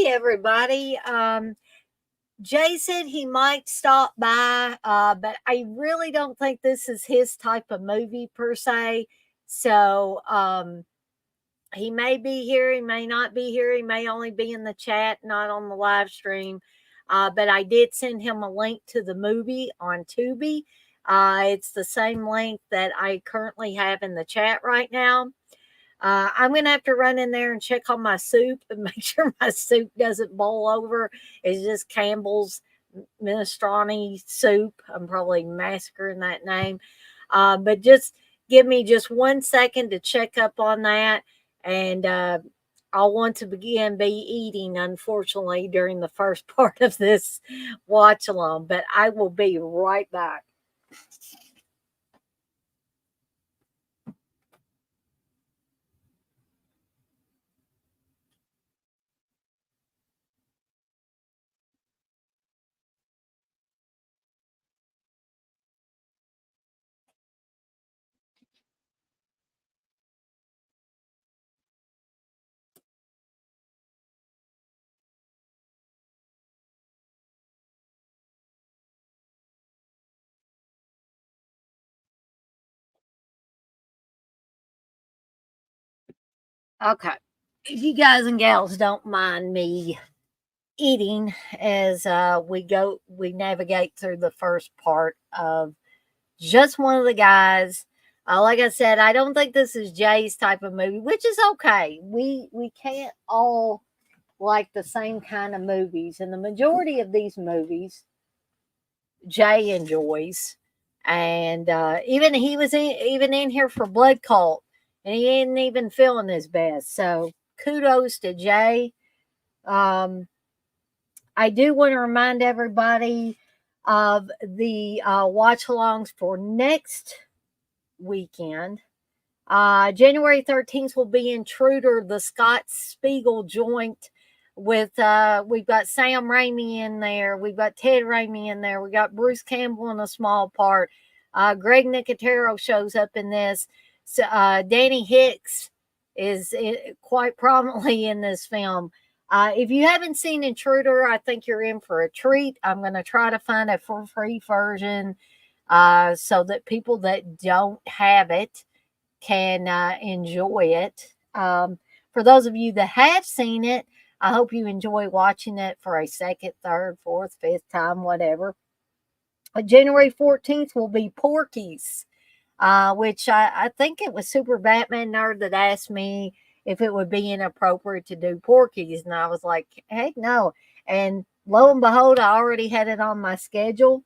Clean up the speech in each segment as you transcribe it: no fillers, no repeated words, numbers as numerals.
everybody. Jay said he might stop by, but I really don't think this is his type of movie per se. So he may be here, he may not be here, he may only be in the chat, not on the live stream. But I did send him a link to the movie on Tubi. It's the same link that I currently have in the chat right now. I'm going to have to run in there and check on my soup and make sure my soup doesn't boil over. It's just Campbell's minestrone soup. I'm probably massacring that name. But just give me just 1 second to check up on that. And I'll want to begin be eating, unfortunately, during the first part of this watch along. But I will be right back. Okay. If you guys and gals don't mind me eating as we navigate through the first part of just one of the guys. Like I said, I don't think this is Jay's type of movie, which is okay. We can't all like the same kind of movies, and the majority of these movies Jay enjoys. And even he was even in here for Blood Cult, and he ain't even feeling his best. So kudos to Jay. Um, I do want to remind everybody of the watch alongs for next weekend. January 13th will be Intruder, the Scott Spiegel joint with we've got Sam Raimi in there, we've got Ted Raimi in there, we got Bruce Campbell in a small part. Greg Nicotero shows up in this. So, Danny Hicks is quite prominently in this film. If you haven't seen Intruder, I think you're in for a treat. I'm going to try to find a for free version so that people that don't have it can enjoy it. For those of you that have seen it, I hope you enjoy watching it for a second, third, fourth, fifth time, whatever. January 14th will be Porky's, which I think it was Super Batman Nerd that asked me if it would be inappropriate to do Porky's. And I was like, heck no. And lo and behold, I already had it on my schedule.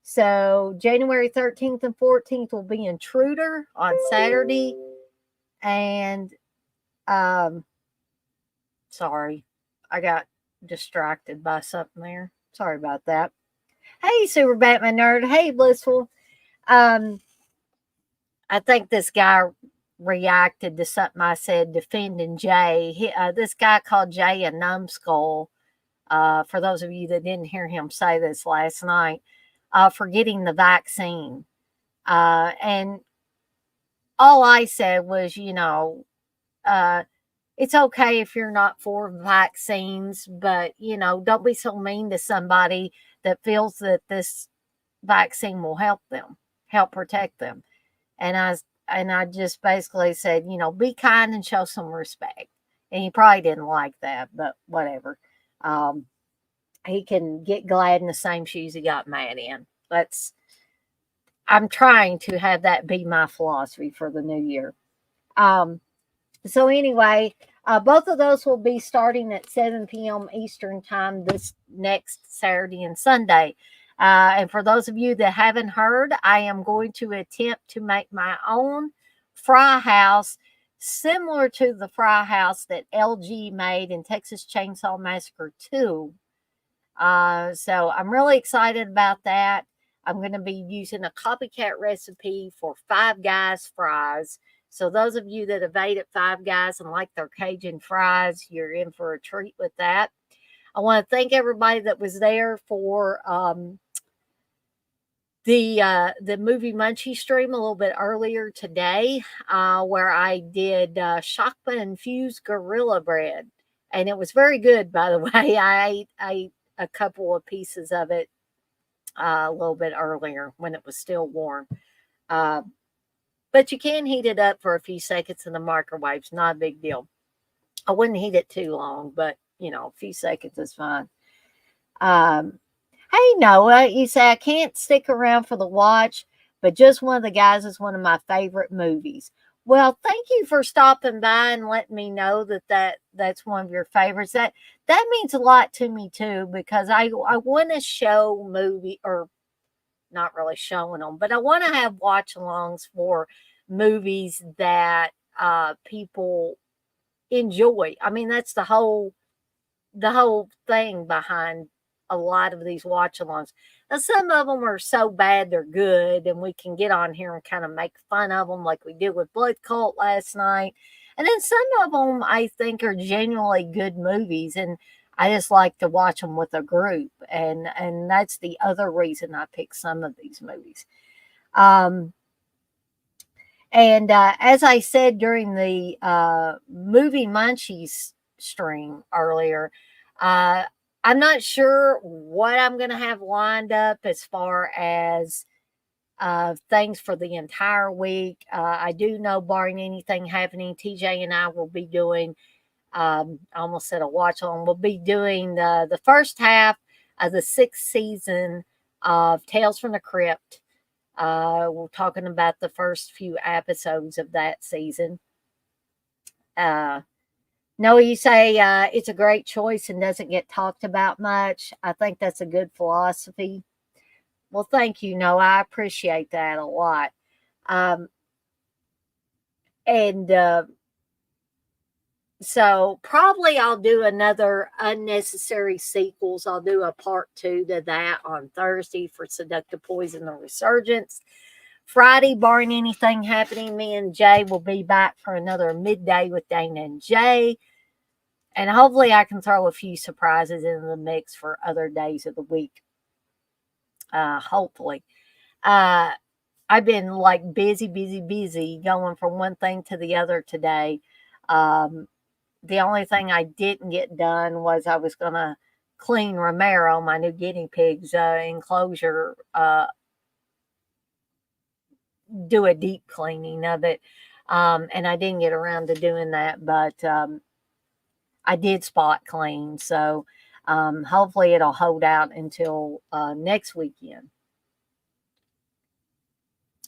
So January 13th and 14th will be Intruder on Saturday. And sorry, I got distracted by something there. Sorry about that. Hey, Super Batman Nerd. Hey, Blissful. I think this guy reacted to something I said defending Jay. This guy called Jay a numbskull. For those of you that didn't hear him say this last night, for getting the vaccine. And all I said was, it's okay if you're not for vaccines, but, don't be so mean to somebody that feels that this vaccine will help them, help protect them. And I just basically said, be kind and show some respect. And he probably didn't like that, but whatever. He can get glad in the same shoes he got mad in. I'm trying to have that be my philosophy for the new year. So anyway, both of those will be starting at 7 p.m. Eastern time this next Saturday and Sunday. And for those of you that haven't heard, I am going to attempt to make my own fry house similar to the fry house that LG made in Texas Chainsaw Massacre 2. So I'm really excited about that. I'm going to be using a copycat recipe for Five Guys fries. So those of you that have ate at Five Guys and like their Cajun fries, you're in for a treat with that. I want to thank everybody that was there for the movie Munchie stream a little bit earlier today, where I did Shakpa infused gorilla bread. and it was very good, by the way. I ate a couple of pieces of it a little bit earlier when it was still warm. Uh, but you can heat it up for a few seconds in the microwave. It's not a big deal. I wouldn't heat it too long, but a few seconds is fine. Um, hey, Noah, you say I can't stick around for the watch, but just one of the guys is one of my favorite movies. Well, thank you for stopping by and letting me know that's one of your favorites. That means a lot to me too, because I want to show movie, or not really showing them, but I want to have watch alongs for movies that people enjoy. I mean, that's the whole thing behind a lot of these watch alongs. Now, some of them are so bad they're good, and we can get on here and kind of make fun of them, like we did with Blood Cult last night. And then some of them I think are genuinely good movies, and I just like to watch them with a group, and that's the other reason I pick some of these movies. Um, and as I said during the movie Munchies stream earlier, uh, I'm not sure what I'm going to have lined up as far as things for the entire week. I do know, barring anything happening, TJ and I will be doing, I almost said a watch on, we'll be doing the first half of the sixth season of Tales from the Crypt. We're talking about the first few episodes of that season. Uh, no, you say it's a great choice and doesn't get talked about much. I think that's a good philosophy. Well, thank you. No, I appreciate that a lot. Um, and So probably I'll do another unnecessary sequels. I'll do a part 2 to that on Thursday for Seductive Poison: The Resurgence. Friday, barring anything happening, me and Jay will be back for another midday with Dana and Jay. And hopefully I can throw a few surprises in the mix for other days of the week. Hopefully. Uh, I've been like busy, busy, busy going from one thing to the other today. Um, the only thing I didn't get done was I was going to clean Romero, my new guinea pig's enclosure, do a deep cleaning of it. And I didn't get around to doing that, but I did spot clean. So hopefully it'll hold out until next weekend.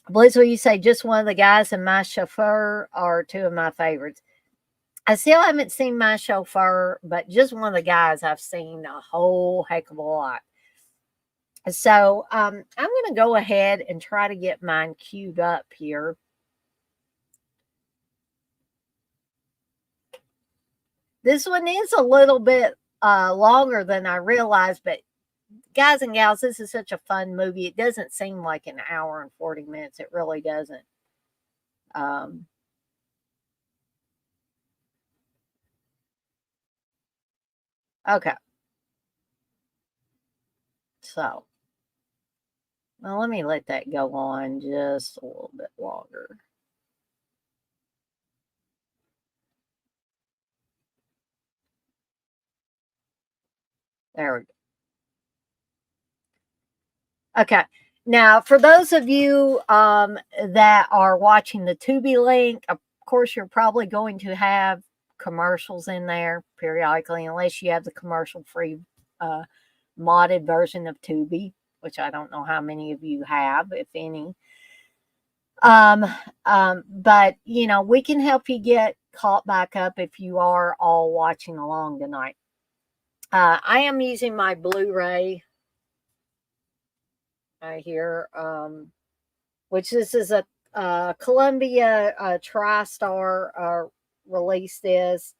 Blizzard, you say just one of the guys and My Chauffeur are two of my favorites. I still haven't seen My Chauffeur, but just one of the guys I've seen a whole heck of a lot. So I'm going to go ahead and try to get mine queued up here. This one is a little bit longer than I realized, but guys and gals, this is such a fun movie. It doesn't seem like an hour and 40 minutes. It really doesn't. Um, okay. So, well, let me let that go on just a little bit longer. There we go. Okay. Now, for those of you that are watching the Tubi link, of course, you're probably going to have commercials in there periodically, unless you have the commercial free modded version of Tubi, which I don't know how many of you have, if any. Um, but we can help you get caught back up if you are all watching along tonight. I am using my Blu-ray here, which this is a Columbia TriStar release this.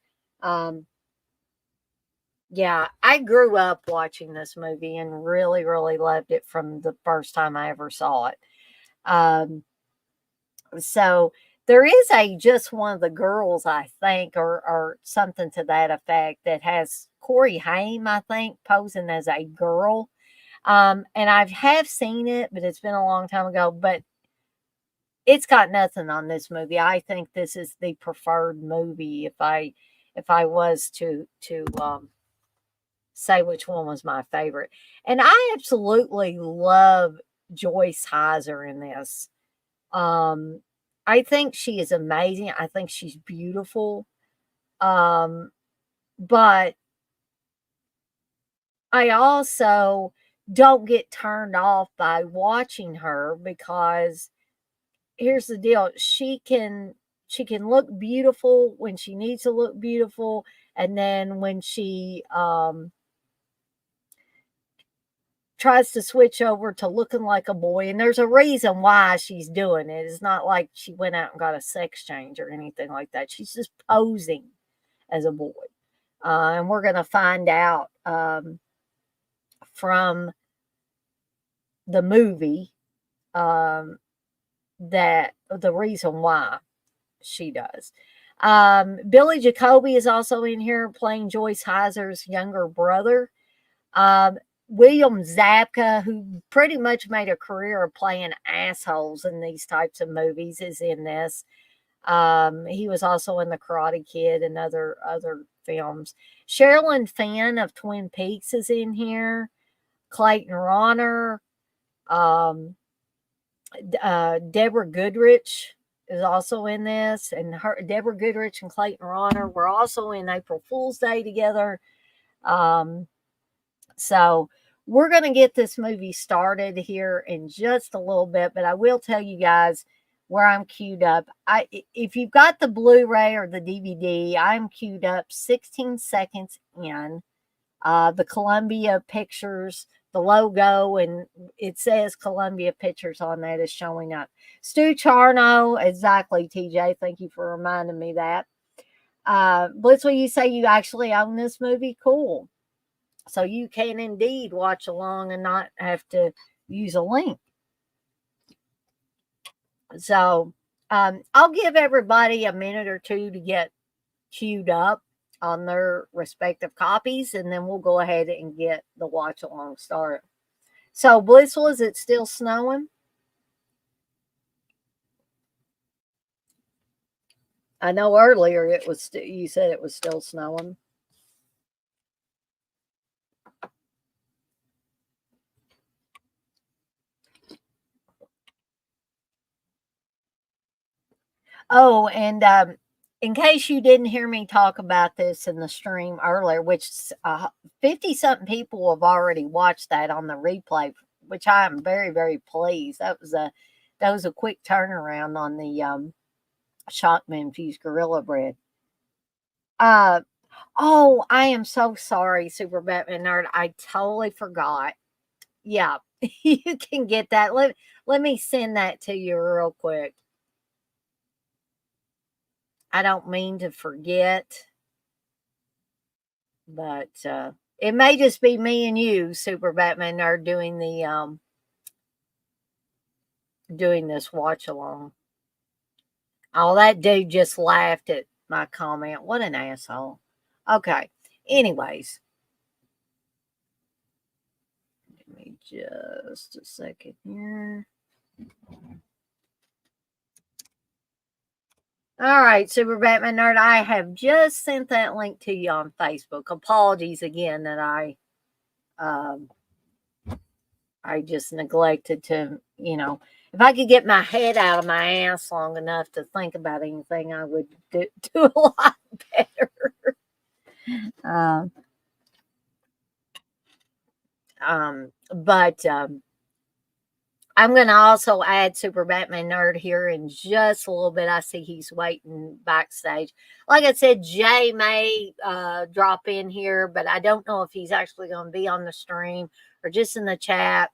Yeah, I grew up watching this movie and really, really loved it from the first time I ever saw it. So there is a Just One of the Girls, I think, or something to that effect, that has Corey Haim, I think, posing as a girl. And I have seen it, but it's been a long time ago. But it's got nothing on this movie. I think this is the preferred movie. if I was to say which one was my favorite. And I absolutely love Joyce Heiser in this. Um, I think she is amazing. I think she's beautiful. Um, but I also don't get turned off by watching her because here's the deal. She can look beautiful when she needs to look beautiful, and then when she tries to switch over to looking like a boy, and there's a reason why she's doing it. It's not like she went out and got a sex change or anything like that. She's just posing as a boy. And we're going to find out from the movie um, that the reason why she does. Billy Jacoby is also in here playing Joyce Heiser's younger brother. Um, William Zabka, who pretty much made a career of playing assholes in these types of movies, is in this. He was also in The Karate Kid and other films. Sherilyn Fenn of Twin Peaks is in here. Clayton Ronner, um, Deborah Goodrich is also in this, and Deborah Goodrich and Clayton Ronner were also in April Fool's Day together. So we're going to get this movie started here in just a little bit, but I will tell you guys where I'm queued up. If you've got the Blu-ray or the DVD, I'm queued up 16 seconds in. The Columbia Pictures, the logo, and it says Columbia Pictures on that is showing up. Stu Charno, exactly, TJ. Thank you for reminding me that. Blitzwell, you say you actually own this movie? Cool. So you can indeed watch along and not have to use a link. So I'll give everybody a minute or two to get queued up on their respective copies, and then we'll go ahead and get the watch along started. So, Blissful, is it still snowing? I know earlier it was. You said it was still snowing. Oh, and in case you didn't hear me talk about this in the stream earlier, which 50 something people have already watched that on the replay, which I am very, very pleased. That was a quick turnaround on the Shockman infused gorilla bread. Uh oh, I am so sorry, Super Batman Nerd. I totally forgot. Yeah, you can get that. Let me send that to you real quick. I don't mean to forget, but it may just be me and you, Super Batman Nerd, doing this watch along. Oh, that dude just laughed at my comment. What an asshole. Okay. Anyways, give me just a second here. All right, Super Batman Nerd, I have just sent that link to you on Facebook. Apologies again that I just neglected to, if I could get my head out of my ass long enough to think about anything, I would do a lot better. Um, but I'm going to also add Super Batman Nerd here in just a little bit. I see he's waiting backstage. Like I said, Jay may drop in here, but I don't know if he's actually going to be on the stream or just in the chat.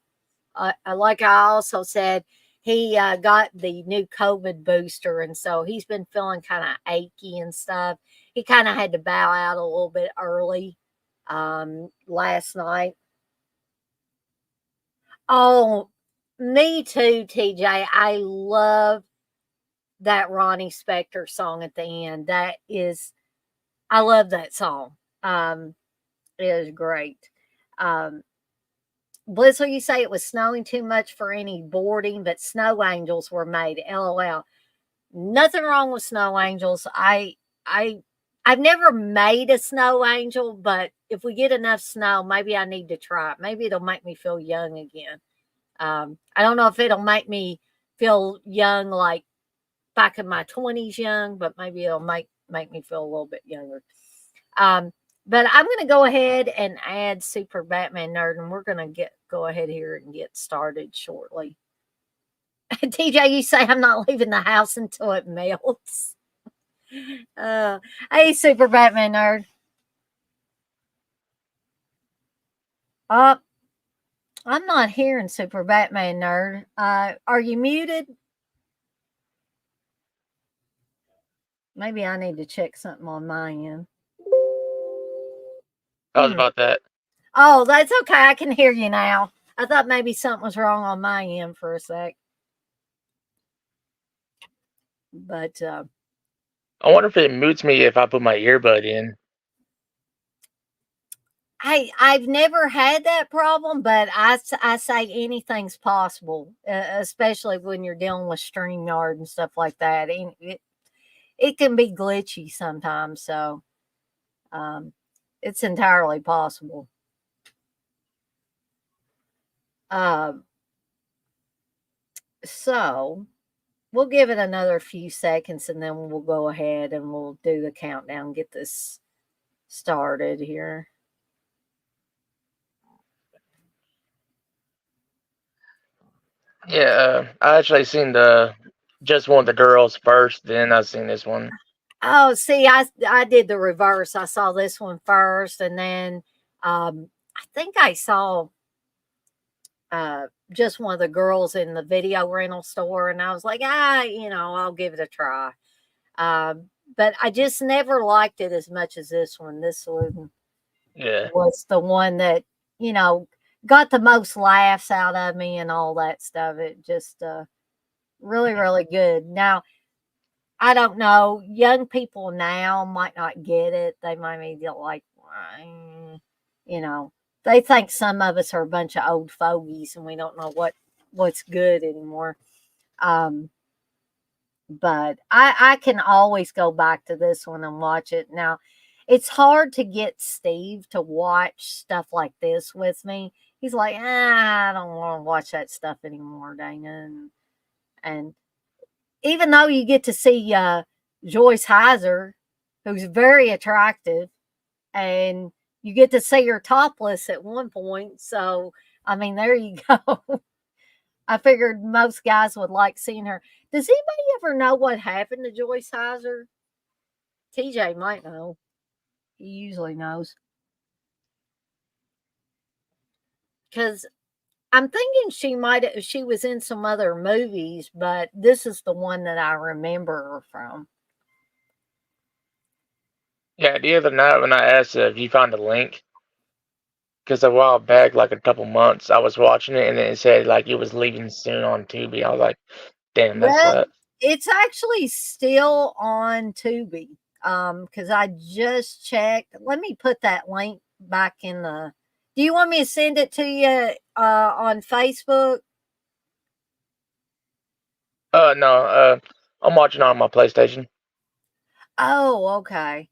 Like I also said, he got the new COVID booster, and so he's been feeling kind of achy and stuff. He kind of had to bow out a little bit early last night. Oh, me too, TJ. I love that Ronnie Spector song at the end. I love that song. It is great. Blizzle, you say it was snowing too much for any boarding, but snow angels were made. LOL. Nothing wrong with snow angels. I I've never made a snow angel, but if we get enough snow, maybe I need to try it. Maybe it'll make me feel young again. I don't know if it'll make me feel young like back in my 20s young, but maybe it'll make me feel a little bit younger. Um, but I'm going to go ahead and add Super Batman Nerd, and we're going to go ahead here and get started shortly. TJ, you say I'm not leaving the house until it melts. Hey, Super Batman Nerd. Oh, I'm not hearing Super Batman Nerd. Are you muted? Maybe I need to check something on my end. How about that? Oh, that's okay. I can hear you now. I thought maybe something was wrong on my end for a sec. But I wonder if it mutes me if I put my earbud in. I've never had that problem, but I say anything's possible, especially when you're dealing with StreamYard and stuff like that. It can be glitchy sometimes, so it's entirely possible. So we'll give it another few seconds and then we'll go ahead and we'll do the countdown, get this started here. Yeah, I actually seen just one of the girls first, then I seen this one. Oh, see, I did the reverse. I saw this one first, and then I think I saw just one of the girls in the video rental store, and I was like, I'll give it a try. But I just never liked it as much as this one. This one was the one that got the most laughs out of me and all that stuff. It just really, really good. Now, I don't know. Young people now might not get it. They might be like, you know, they think some of us are a bunch of old fogies and we don't know what's good anymore. But I can always go back to this one and watch it. Now, it's hard to get Steve to watch stuff like this with me. He's like, I don't want to watch that stuff anymore, Dana. And even though you get to see Joyce Heiser, who's very attractive, and you get to see her topless at one point. So, I mean, there you go. I figured most guys would like seeing her. Does anybody ever know what happened to Joyce Heiser? TJ might know. He usually knows. Because I'm thinking she was in some other movies, but this is the one that I remember her from. Yeah, the other night when I asked if you found a link, because a while back, like a couple months, I was watching it and it said like it was leaving soon on Tubi. I was like, damn, that Yeah, sucks. it's actually still on Tubi. Because I just checked. Let me put that link back in the. Do you want me to send it to you on Facebook? No, I'm watching on my PlayStation. Oh, okay.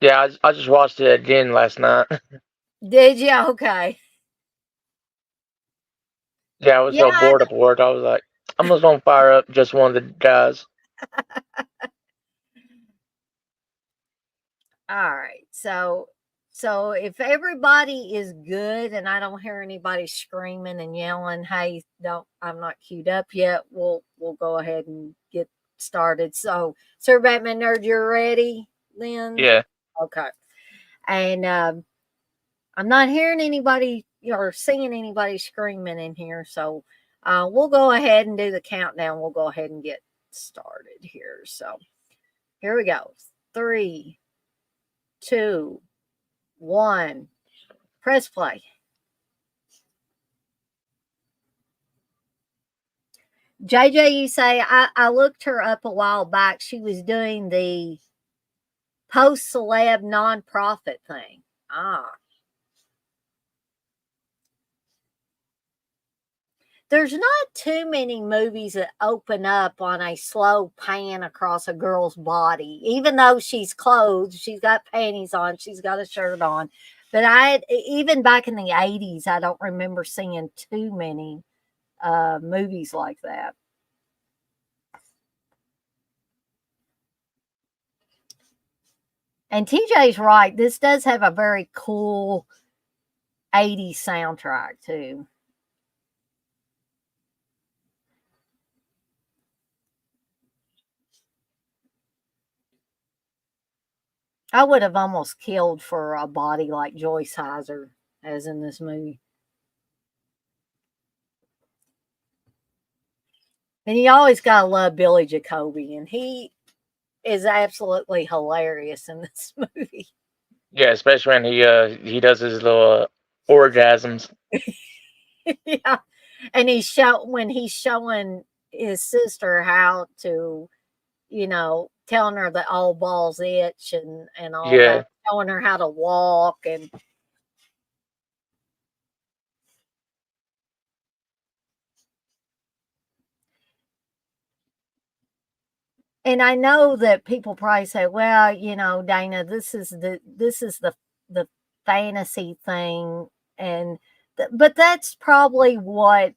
Yeah, I just watched it again last night. Did you? Okay. Yeah, I was Yeah. so bored at work. I was like, I'm just gonna fire up just one of the guys. All right. So if everybody is good and I don't hear anybody screaming and yelling, "Hey, don't I'm not queued up yet," we'll go ahead and get started. So, Sir Batman Nerd, you're ready then? Yeah. Okay. And I'm not hearing anybody or seeing anybody screaming in here. So we'll go ahead and do the countdown. We'll go ahead and get started here. So here we go. 3, 2, 1. Press play. JJ, you say I looked her up a while back. She was doing the post celeb nonprofit thing. there's not too many movies that open up on a slow pan across a girl's body, even though she's clothed, she's got panties on, she's got a shirt on. But even back in the 80s, I don't remember seeing too many movies like that. And TJ's right. This does have a very cool 80s soundtrack, too. I would have almost killed for a body like Joyce Heiser, as in this movie. And you always gotta love Billy Jacoby, and he is absolutely hilarious in this movie. Yeah, especially when he does his little orgasms. Yeah, and when he's showing his sister how to, telling her that all balls itch and all Yeah, that, showing her how to walk and I know that people probably say, well, Dana, this is the fantasy thing, and but that's probably what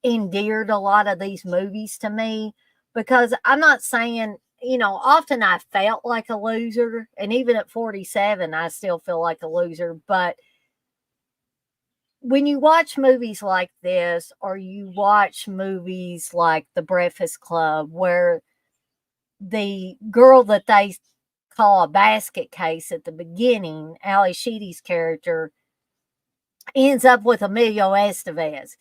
endeared a lot of these movies to me, because I'm not saying, often I felt like a loser, and even at 47 I still feel like a loser, but when you watch movies like this, or you watch movies like The Breakfast Club, where the girl that they call a basket case at the beginning, Ali Sheedy's character, ends up with Emilio Estevez.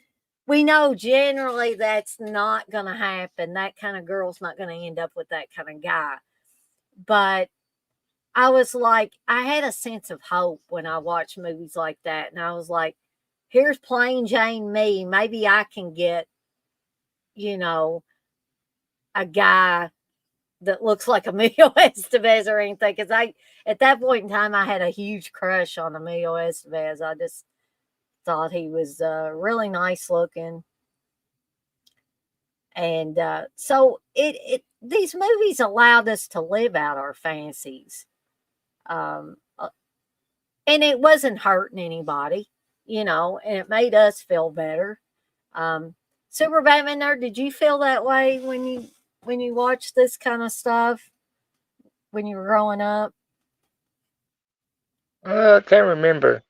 We know generally that's not going to happen. That kind of girl's not going to end up with that kind of guy. But I was like, I had a sense of hope when I watched movies like that. And I was like, here's plain Jane me. Maybe I can get, a guy that looks like Emilio Estevez or anything. Because at that point in time, I had a huge crush on Emilio Estevez. I just thought he was really nice looking. And so these movies allowed us to live out our fantasies. Um, uh, and it wasn't hurting anybody, and it made us feel better. Super Batman Nerd, did you feel that way when you watched this kind of stuff when you were growing up? I can't remember.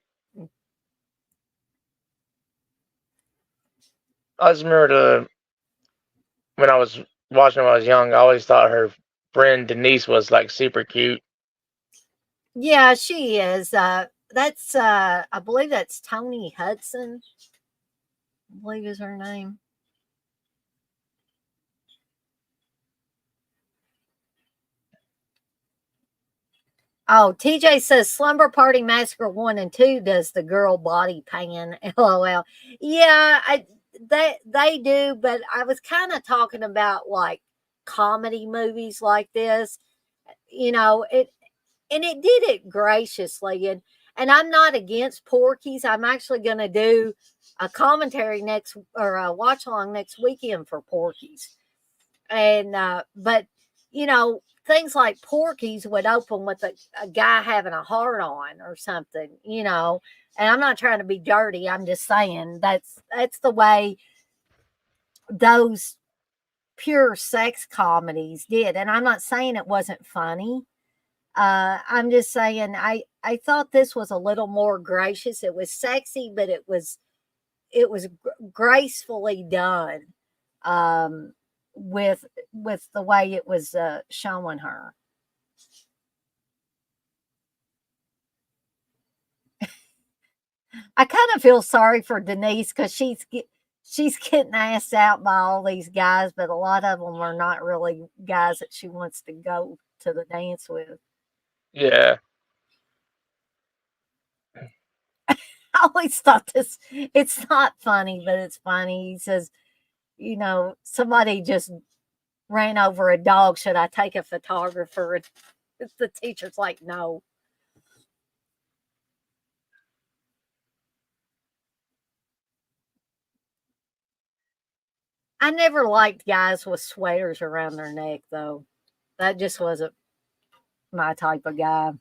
I just remember when I was watching when I was young. I always thought her friend Denise was like super cute. Yeah, she is. That's I believe that's Tony Hudson. I believe is her name. Oh, TJ says Slumber Party Massacre 1 and 2 does the girl body pan. LOL. Yeah, they do, but I was kind of talking about like comedy movies like this. It did it graciously, and I'm not against Porky's. I'm actually going to do a commentary next, or a watch along next weekend for Porky's. And but things like Porky's would open with a guy having a heart on or something, and I'm not trying to be dirty, I'm just saying that's the way those pure sex comedies did. And I'm not saying it wasn't funny. I'm just saying I thought this was a little more gracious. It was sexy, but it was gracefully done, um, with the way it was showing her. I kind of feel sorry for Denise because she's getting asked out by all these guys, but a lot of them are not really guys that she wants to go to the dance with. Yeah, I always thought this. It's not funny, but it's funny. He says, somebody just ran over a dog. Should I take a photographer? And the teacher's like, no. I never liked guys with sweaters around their neck, though. That just wasn't my type of guy.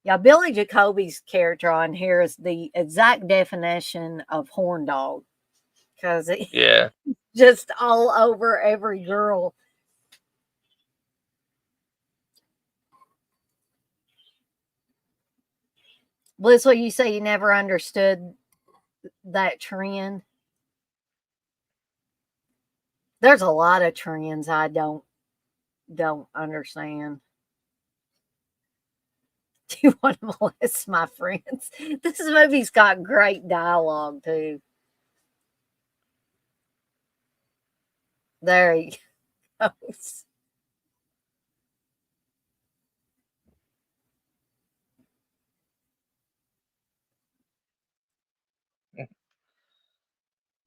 Yeah, Billy Jacoby's character on here is the exact definition of horn dog because he Yeah. just all over every girl. Liz, what you say you never understood that trend? There's a lot of trends I don't understand. Do you want to molest my friends? This movie's got great dialogue too. There he goes.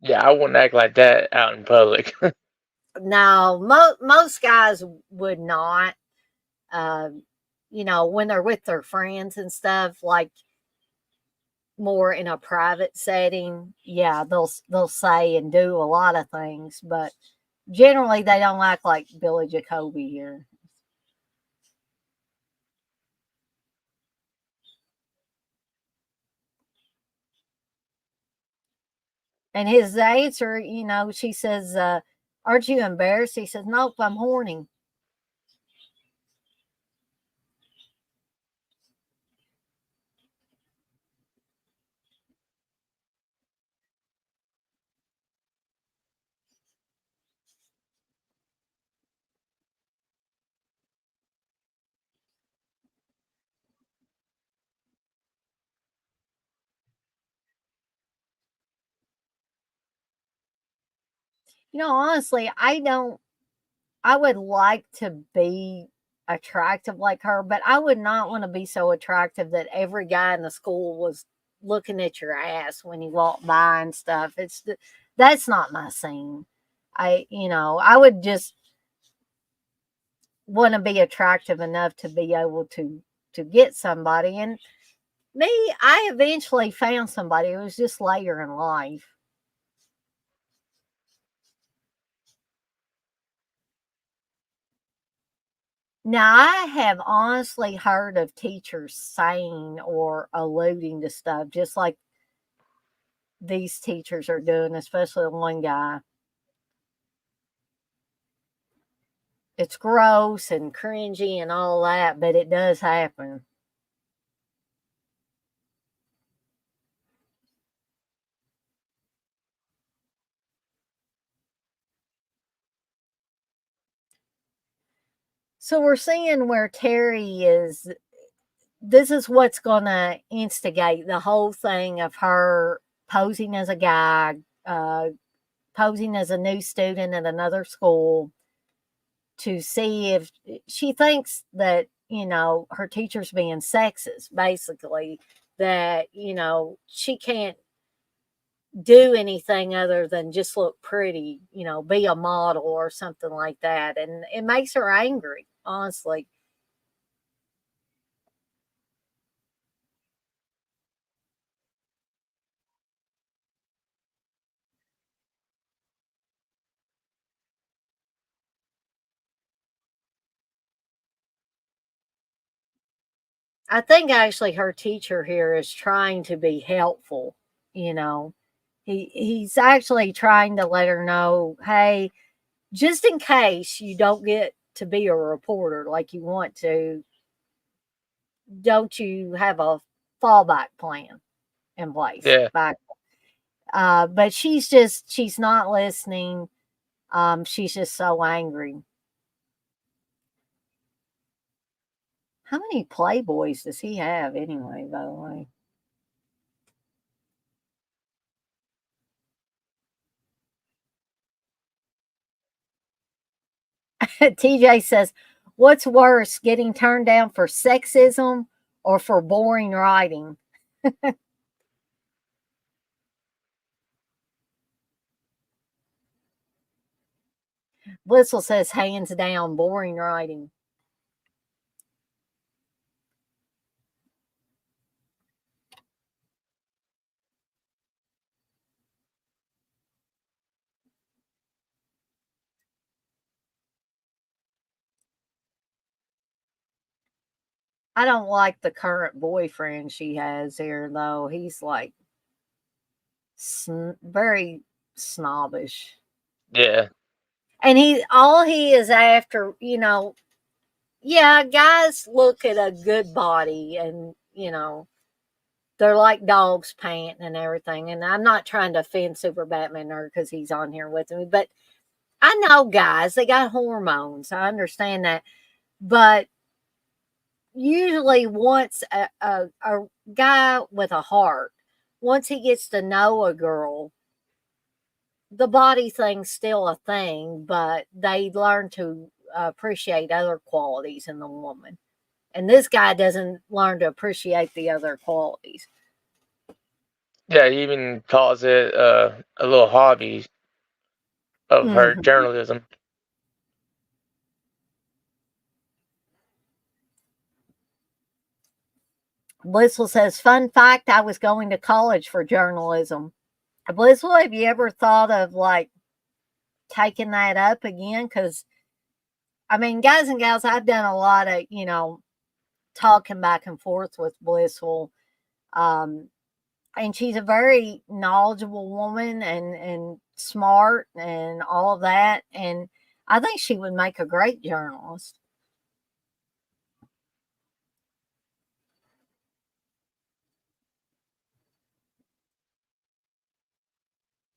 Yeah, I wouldn't act like that out in public. No, most guys would not. Uh, when they're with their friends and stuff, like more in a private setting, yeah, they'll say and do a lot of things, but generally they don't act like Billy Jacoby here. And his answer, she says, "Aren't you embarrassed?" He says, "Nope, I'm horny." Honestly, I would like to be attractive like her, but I would not want to be so attractive that every guy in the school was looking at your ass when you walk by and stuff. That's not my scene. I would just want to be attractive enough to be able to get somebody. And me, I eventually found somebody. It was just later in life. Now, I have honestly heard of teachers saying or alluding to stuff just like these teachers are doing, especially one guy. It's gross and cringy and all that, but it does happen. So we're seeing where Terry is. This is what's going to instigate the whole thing of her posing as a guy, uh, posing as a new student at another school to see if she thinks that, her teacher's being sexist, basically, that, she can't do anything other than just look pretty, be a model or something like that. And it makes her angry, honestly. I think actually her teacher here is trying to be helpful, you know. He's actually trying to let her know, hey, just in case you don't get to be a reporter like you want to, don't you have a fallback plan in place? Yeah. But she's not listening. She's just so angry. How many Playboys does he have anyway, by the way? TJ says, what's worse, getting turned down for sexism or for boring writing? Blissful says, hands down, boring writing. I don't like the current boyfriend she has here, though. He's like very snobbish. Yeah. And all he is after, yeah, guys look at a good body and, they're like dogs panting and everything. And I'm not trying to offend Super Batman Nerd because he's on here with me, but I know guys, they got hormones. I understand that. But usually, once a guy with a heart, once he gets to know a girl, the body thing's still a thing, but they learn to appreciate other qualities in the woman. And this guy doesn't learn to appreciate the other qualities. Yeah, he even calls it a little hobby of her Mhm. journalism. Blissful says, fun fact, I was going to college for journalism. Blissful, have you ever thought of like taking that up again? Because, I mean, guys and gals, I've done a lot of, talking back and forth with Blissful. Um, and she's a very knowledgeable woman and smart and all of that. And I think she would make a great journalist.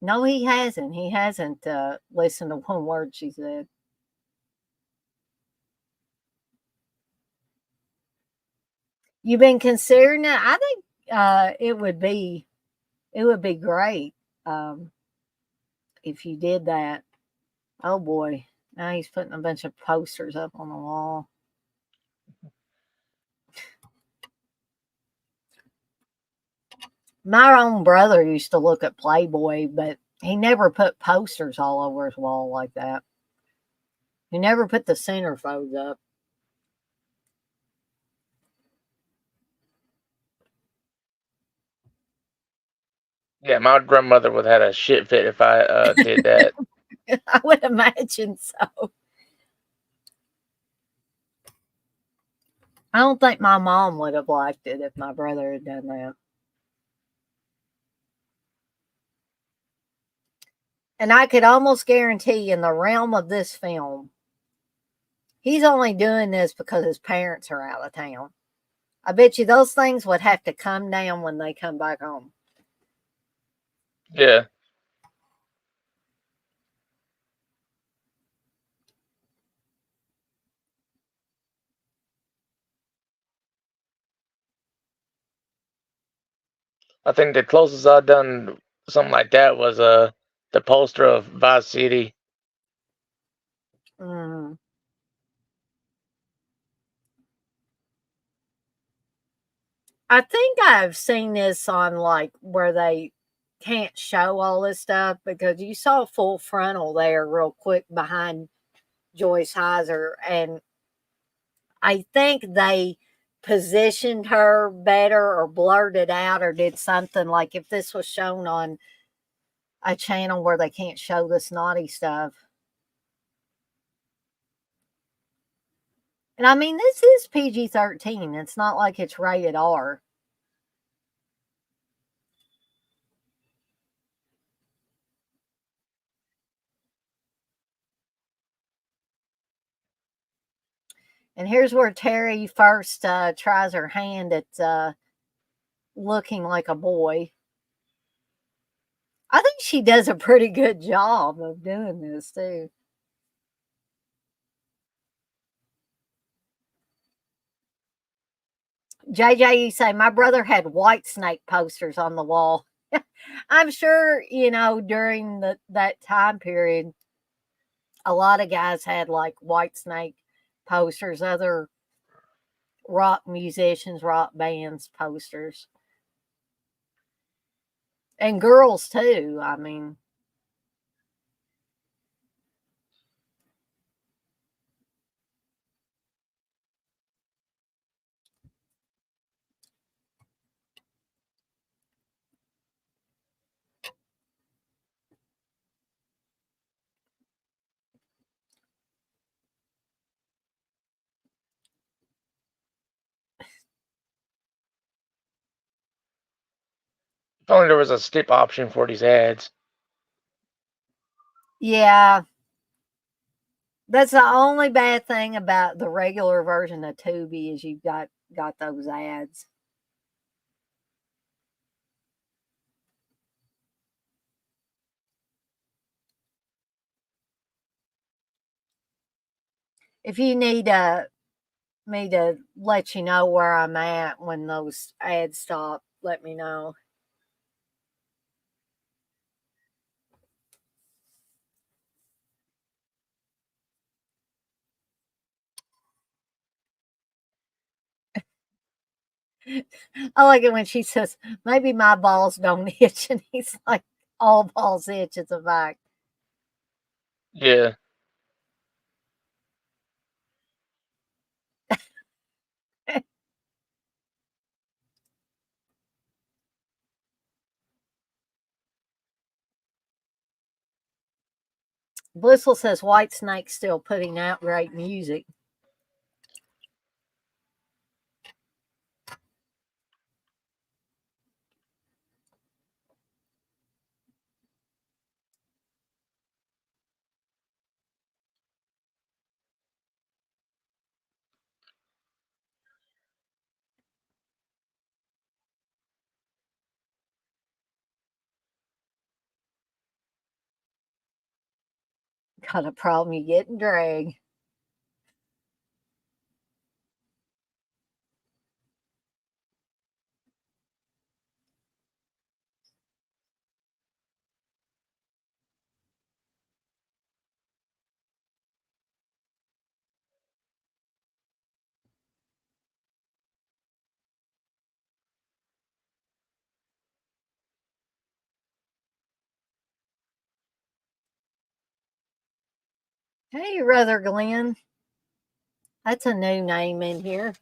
No, he hasn't. He hasn't listened to one word she said. You've been considering it. I think it would be great if you did that. Oh boy, now he's putting a bunch of posters up on the wall. My own brother used to look at Playboy, but he never put posters all over his wall like that. He never put the centerfolds up. Yeah, my grandmother would have had a shit fit if I did that. I would imagine so. I don't think my mom would have liked it if my brother had done that. And I could almost guarantee in the realm of this film, he's only doing this because his parents are out of town. I bet you those things would have to come down when they come back home. Yeah. I think the closest I've done something like that was the poster of Vice City. Mm. I think I've seen this on like where they can't show all this stuff because you saw full frontal there real quick behind Joyce Heiser, and I think they positioned her better or blurred it out or did something like if this was shown on a channel where they can't show this naughty stuff. And I mean, this is PG-13. It's not like it's rated R. And here's where Terry first tries her hand at looking like a boy. I think she does a pretty good job of doing this too. JJ, you say my brother had White Snake posters on the wall. I'm sure during that time period, a lot of guys had like White Snake posters, other rock musicians, rock bands posters, and girls too. I mean, If only there was a skip option for these ads. Yeah, that's the only bad thing about the regular version of Tubi is you've got those ads. If you need me to let you know where I'm at when those ads stop, let me know. I like it when she says, maybe my balls don't itch. And he's like, all balls itch. It's a fact. Yeah. Blissful says Whitesnake's still putting out great music. Got a problem, you getting dragged. Hey, Brother Glenn. That's a new name in here.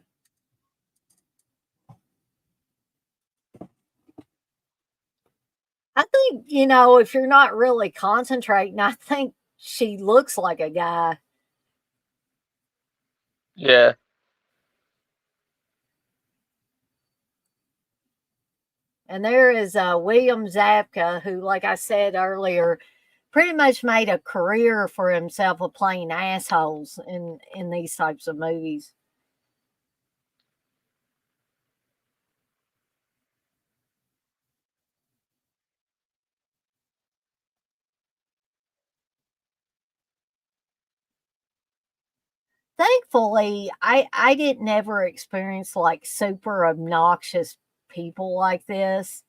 I think, if you're not really concentrating, I think she looks like a guy. Yeah. And there is William Zabka, who, like I said earlier, pretty much made a career for himself of playing assholes in these types of movies. Thankfully, I didn't ever experience like super obnoxious people like this.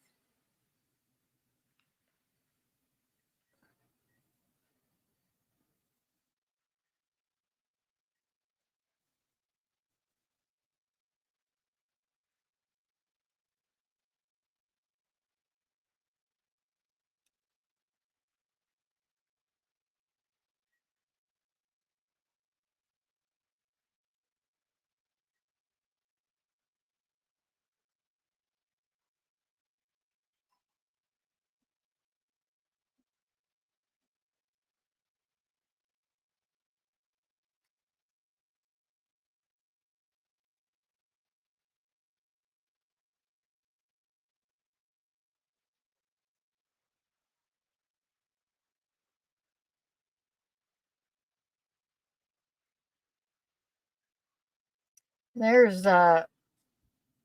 There's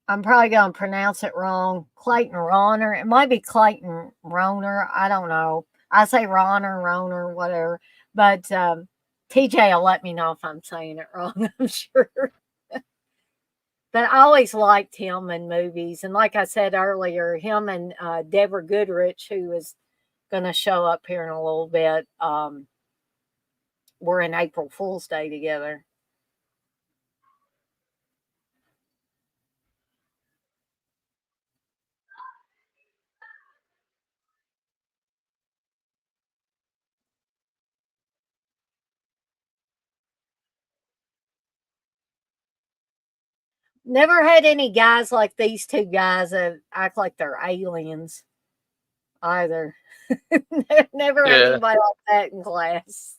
I'm probably gonna pronounce it wrong. Clayton Ronner. It might be Clayton Roner. I don't know. I say Ronner, Roner, whatever. But TJ will let me know if I'm saying it wrong. I'm sure. But I always liked him in movies, and like I said earlier, him and Deborah Goodrich, who is going to show up here in a little bit, were in April Fool's Day together. Never had any guys like these two guys that act like they're aliens either. Never had Yeah. anybody like that in class.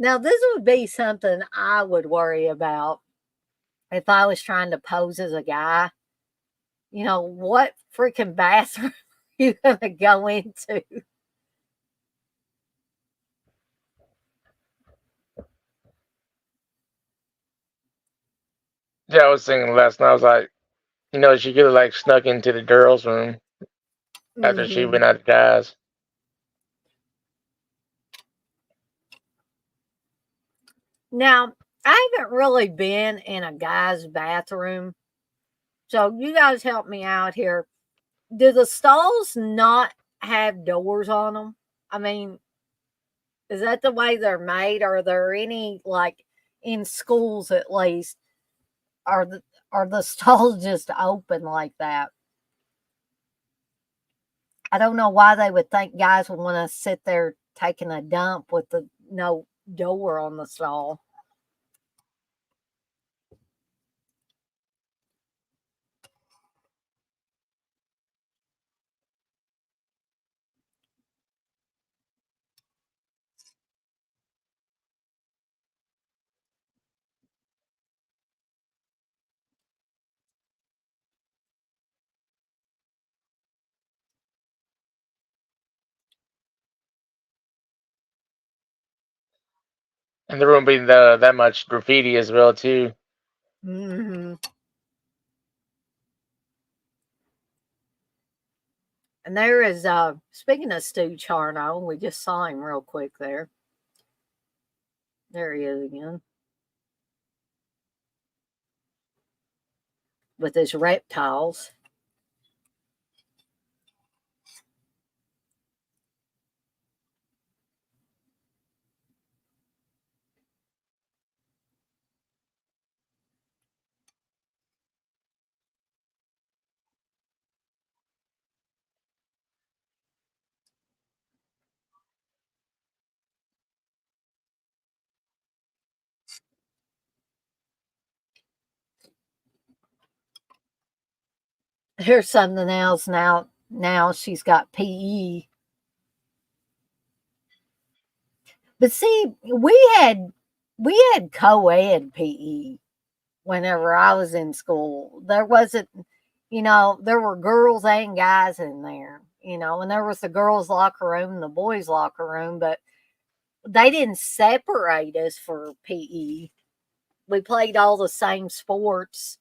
Now, this would be something I would worry about if I was trying to pose as a guy. What freaking bathroom are you gonna go into? Yeah, I was thinking last night. I was like, she could have like snuck into the girls' room after she Hmm. went out the guys. Now, I haven't really been in a guy's bathroom, so you guys help me out here. Do the stalls not have doors on them? I mean, is that the way they're made? Are there any, like, in schools at least, are the stalls just open like that? I don't know why they would think guys would want to sit there taking a dump with the no door on the stall. And there wouldn't be that much graffiti as well too. Hmm. And there is, speaking of Stu Charno, we just saw him real quick there. There he is again with his reptiles. Here's something else now. Now she's got PE. But see, we had co-ed PE whenever I was in school. There wasn't, there were girls and guys in there, and there was the girls' locker room and the boys' locker room, but they didn't separate us for PE. We played all the same sports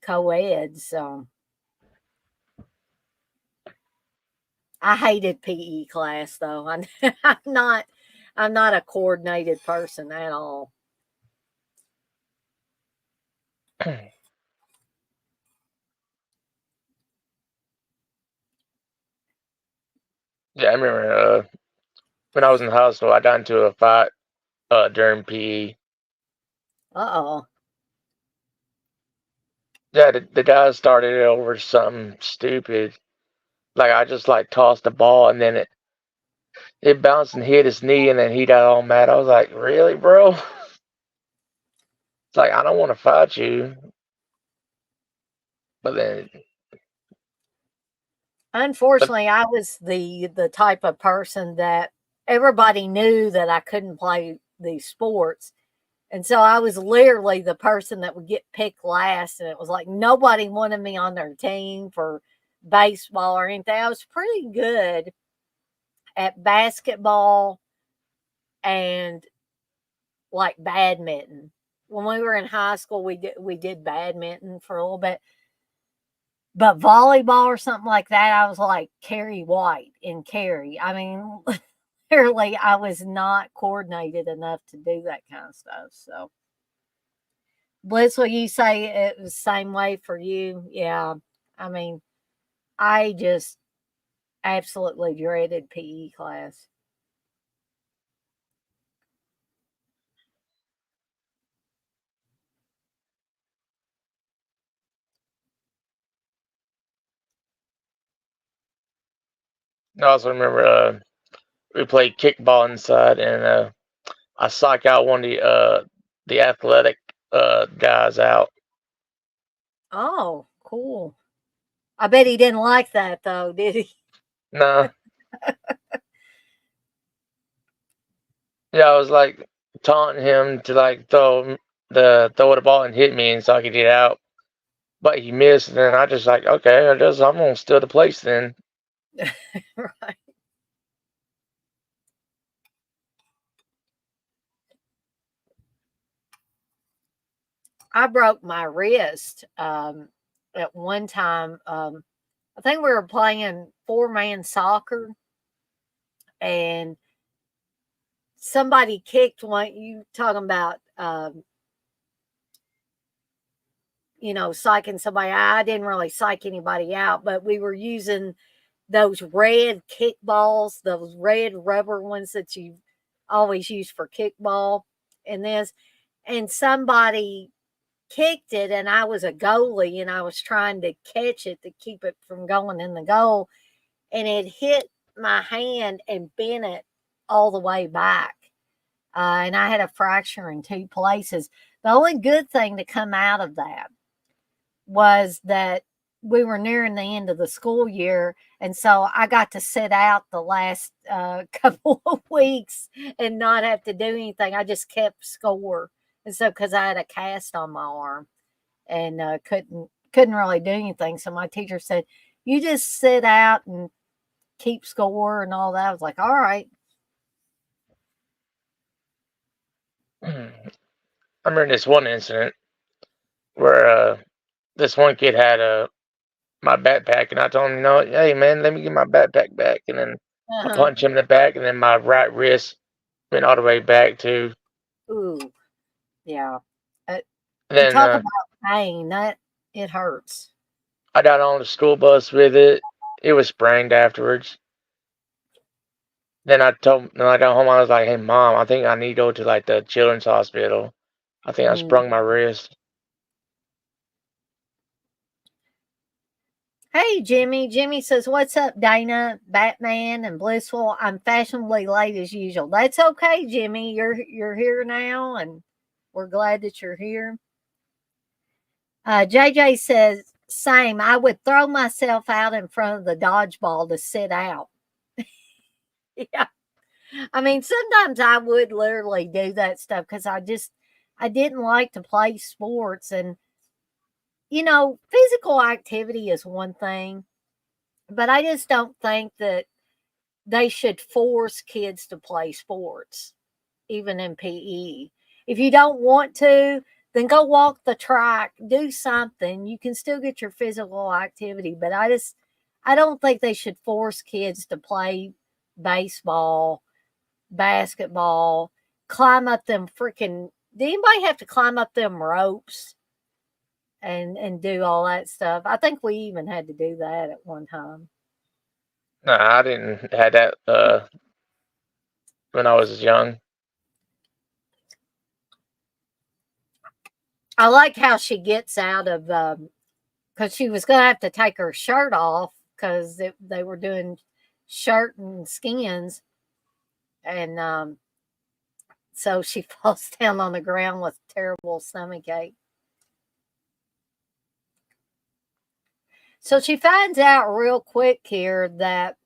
co-ed, so I hated PE class though. I'm not I'm not a coordinated person at all. Yeah, I remember when I was in high school, I got into a fight during PE. Uh-oh. Yeah, the guy started it over something stupid. Like I just like tossed the ball and then it bounced and hit his knee and then he got all mad. I was like, really, bro? It's like I don't want to fight you, but then but Unfortunately, I was the type of person that everybody knew that I couldn't play these sports. And so I was literally the person that would get picked last, and it was like nobody wanted me on their team for baseball or anything. I was pretty good at basketball and like badminton. When we were in high school, we did badminton for a little bit, but volleyball or something like that, I was like Carrie White in Carrie. I mean, clearly, I was not coordinated enough to do that kind of stuff. So, Bliss, will you say it was the same way for you? Yeah. I mean, I just absolutely dreaded PE class. I also remember we played kickball inside and I socked out one of the athletic guys out. Oh, cool. I bet he didn't like that though, did he? Nah, Yeah, I was like taunting him to like throw the ball and hit me, and so I could get out. But he missed, and then I just like, okay, I'm gonna steal the place then. Right. I broke my wrist at one time. I think we were playing 4-man soccer, and somebody kicked one. You talking about, psyching somebody. I didn't really psych anybody out, but we were using those red kickballs, those red rubber ones that you always use for kickball. And this, and somebody kicked it, and I was a goalie, and I was trying to catch it to keep it from going in the goal, and it hit my hand and bent it all the way back. And I had a fracture in 2 places. The only good thing to come out of that was that we were nearing the end of the school year, and so I got to sit out the last couple of weeks and not have to do anything. I just kept score, and so because I had a cast on my arm and couldn't really do anything, so my teacher said, "You just sit out and keep score and all that." I was like, "All right." I remember this one incident where this one kid had my backpack, and I told him, hey man, let me get my backpack back, and then I Uh-huh. punched him in the back, and then my right wrist went all the way back too. Ooh, yeah. Uh, And you then talk about pain, that it hurts. I got on the school bus with it. It was sprained afterwards. Then when I got home, I was like, hey mom, I think I need to go to like the children's hospital. I think I Mm. sprung my wrist. Hey, Jimmy. Jimmy says, "What's up, Dana, Batman, and Blissful? I'm fashionably late as usual." That's okay, Jimmy. You're here now, and we're glad that you're here. JJ says, "Same. I would throw myself out in front of the dodgeball to sit out." Yeah, I mean, sometimes I would literally do that stuff because I didn't like to play sports, and physical activity is one thing, but I just don't think that they should force kids to play sports, even in PE. If you don't want to, then go walk the track, do something. You can still get your physical activity, but I don't think they should force kids to play baseball, basketball, climb up them freaking. Did anybody have to climb up them ropes and do all that stuff? I think we even had to do that at one time. No, I didn't have that when I was young. I like how she gets out of because she was going to have to take her shirt off because they were doing shirt and skins, and so she falls down on the ground with terrible stomach ache. So she finds out real quick here that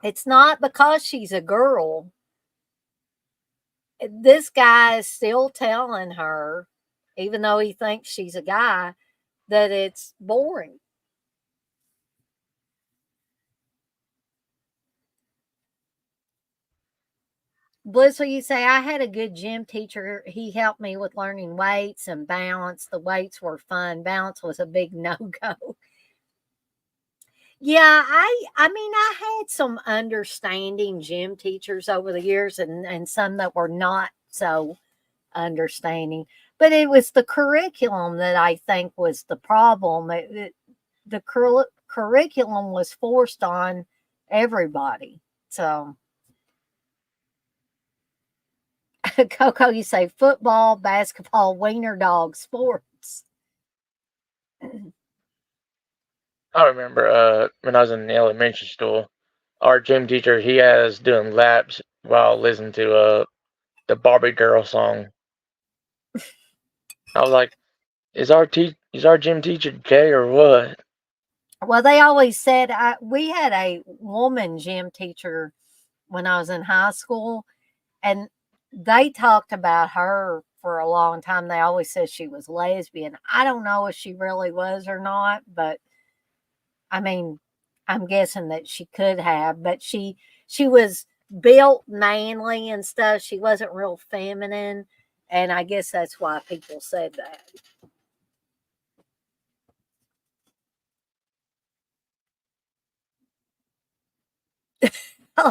it's not because she's a girl. This guy is still telling her, even though he thinks she's a guy, that it's boring. Blissful, you say, I had a good gym teacher. He helped me with learning weights and balance. The weights were fun. Balance was a big no go. Yeah, I mean, I had some understanding gym teachers over the years, and some that were not so understanding. But it was the curriculum that I think was the problem. The curriculum was forced on everybody. So, Coco, you say football, basketball, wiener dog, sports. I remember when I was in elementary school, our gym teacher he had us doing laps while listening to the Barbie Girl song. I was like, is our gym teacher gay or what? Well, they always said we had a woman gym teacher when I was in high school, and they talked about her for a long time. They always said she was lesbian. I don't know if she really was or not, but I mean, I'm guessing that she could have, but she was built manly and stuff. She wasn't real feminine, and I guess that's why people said that.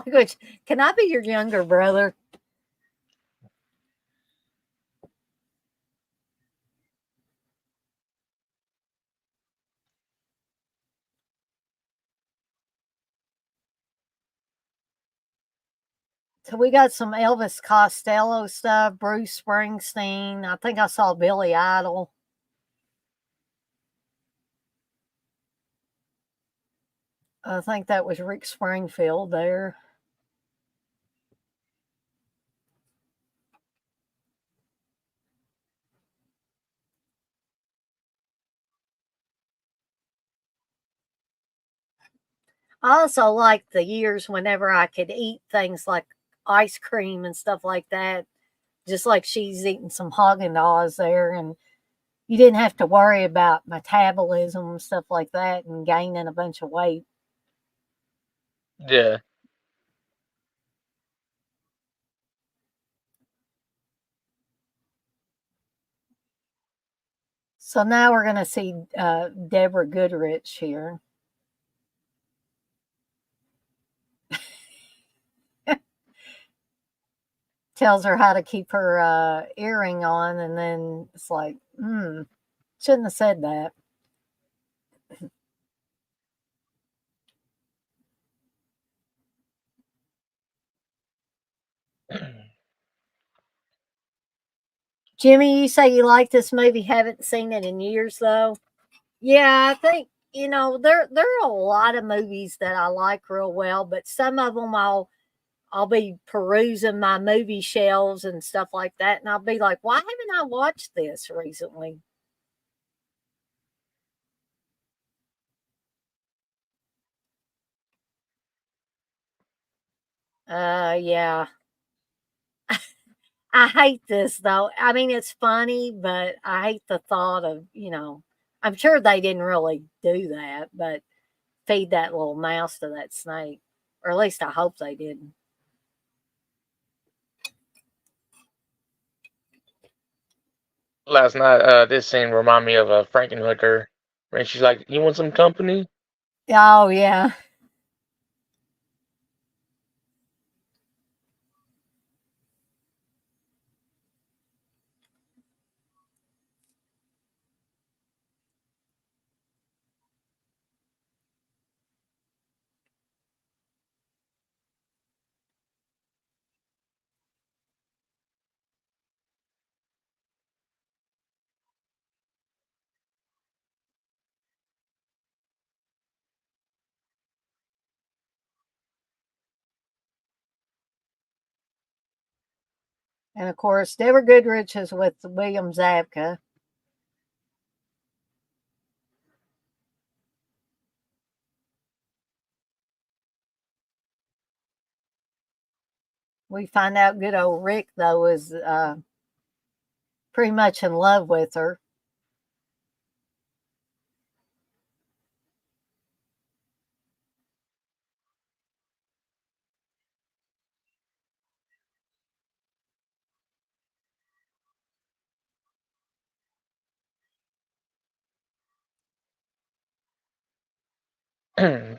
Which, can I be your younger brother? So we got some Elvis Costello stuff, Bruce Springsteen. I think I saw Billy Idol. I think that was Rick Springfield there. I also like the years whenever I could eat things like ice cream and stuff like that, just like she's eating some Haagen Dazs there, and you didn't have to worry about metabolism and stuff like that and gaining a bunch of weight. Yeah. So now we're going to see Deborah Goodrich here. Tells her how to keep her earring on, and then it's like, shouldn't have said that. Jimmy, you say you like this movie, haven't seen it in years though. Yeah, I think there are a lot of movies that I like real well, but some of them I'll be perusing my movie shelves and stuff like that, and I'll be like, why haven't I watched this recently? Yeah. I hate this though. I mean, it's funny, but I hate the thought of, I'm sure they didn't really do that, but feed that little mouse to that snake. Or at least I hope they didn't. Last night, this scene reminded me of Frankenhooker when she's like, "You want some company?" Oh, yeah. And of course, Deborah Goodrich is with William Zabka. We find out good old Rick, though, is pretty much in love with her.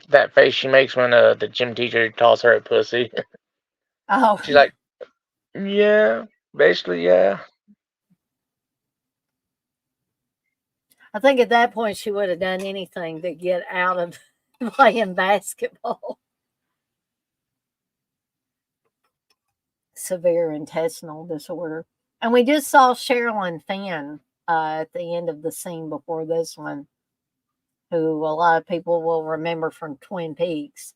That face she makes when the gym teacher calls her a pussy. Oh, She's like, "Yeah, basically, yeah." I think at that point she would have done anything to get out of playing basketball. Severe intestinal disorder. And we just saw Sherilyn Fenn at the end of the scene before this one, who a lot of people will remember from Twin Peaks.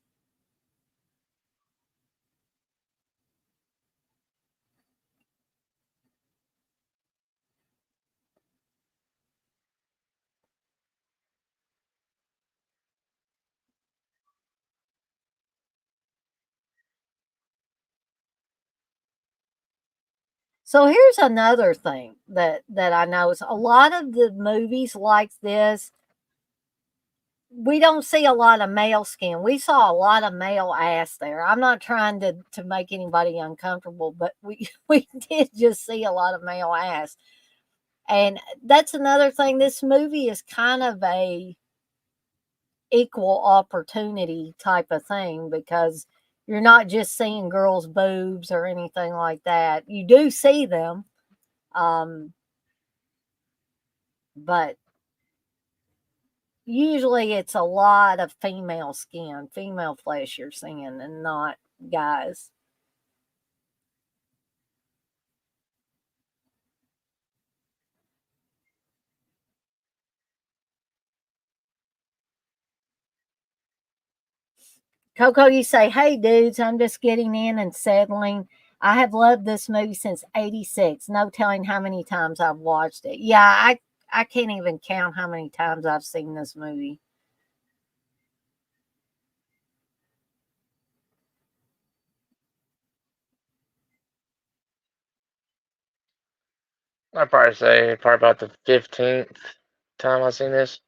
So here's another thing that I know is a lot of the movies like this, we don't see a lot of male skin. We saw a lot of male ass there. I'm not trying to make anybody uncomfortable, but we we did just see a lot of male ass. And that's another thing. This movie is kind of a equal opportunity type of thing because you're not just seeing girls' boobs or anything like that. You do see them, um, but usually it's a lot of female skin, female flesh you're seeing, and not guys. Coco, you say, "Hey dudes, I'm just getting in and settling. I have loved this movie since '86. No telling how many times I've watched it." Yeah, I can't even count how many times I've seen this movie. I'd probably say probably about the 15th time I've seen this.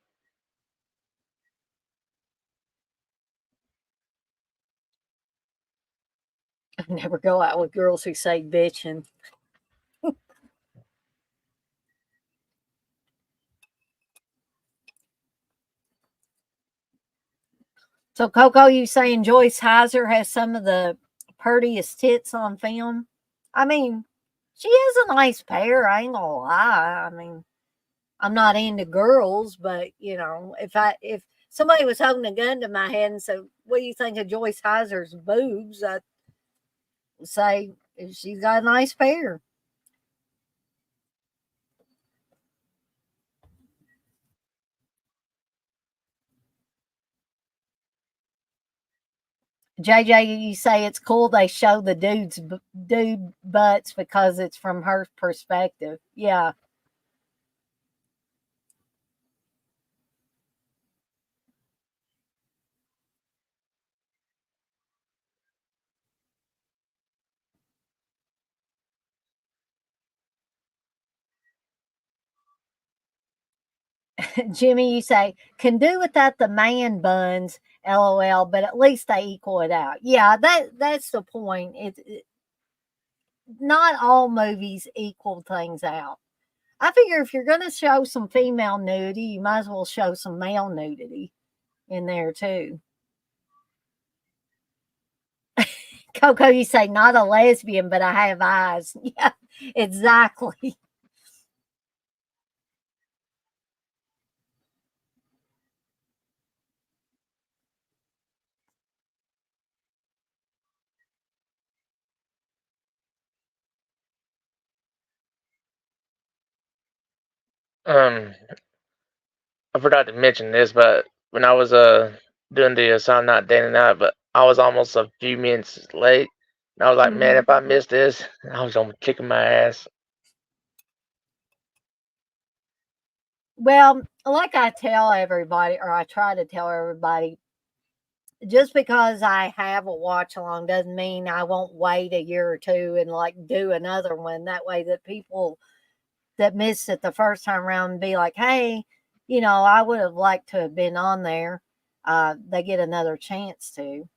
I never go out with girls who say bitching. So, Coco, you saying Joyce Heiser has some of the prettiest tits on film? I mean, she has a nice pair. I ain't gonna lie. I mean, I'm not into girls, but if somebody was holding a gun to my head and said, "What do you think of Joyce Heiser's boobs?" I'd say she's got a nice pair. JJ, you say it's cool they show the dude butts because it's from her perspective. Yeah. Jimmy, you say can do without the man buns, lol, but at least they equal it out. Yeah, that's the point. Not all movies equal things out. I figure if you're going to show some female nudity, you might as well show some male nudity in there too. Coco, you say not a lesbian, but I have eyes. Yeah, exactly. Um, I forgot to mention this, but when I was doing the Sound Not Dating Out, but I was almost a few minutes late. And I was like, man, Mhm. if I missed this, I was gonna kick my ass. Well, like I tell everybody, or I try to tell everybody, just because I have a watch along doesn't mean I won't wait a year or two and like do another one. That way, that people that missed it the first time around be like, hey, I would have liked to have been on there. They get another chance to.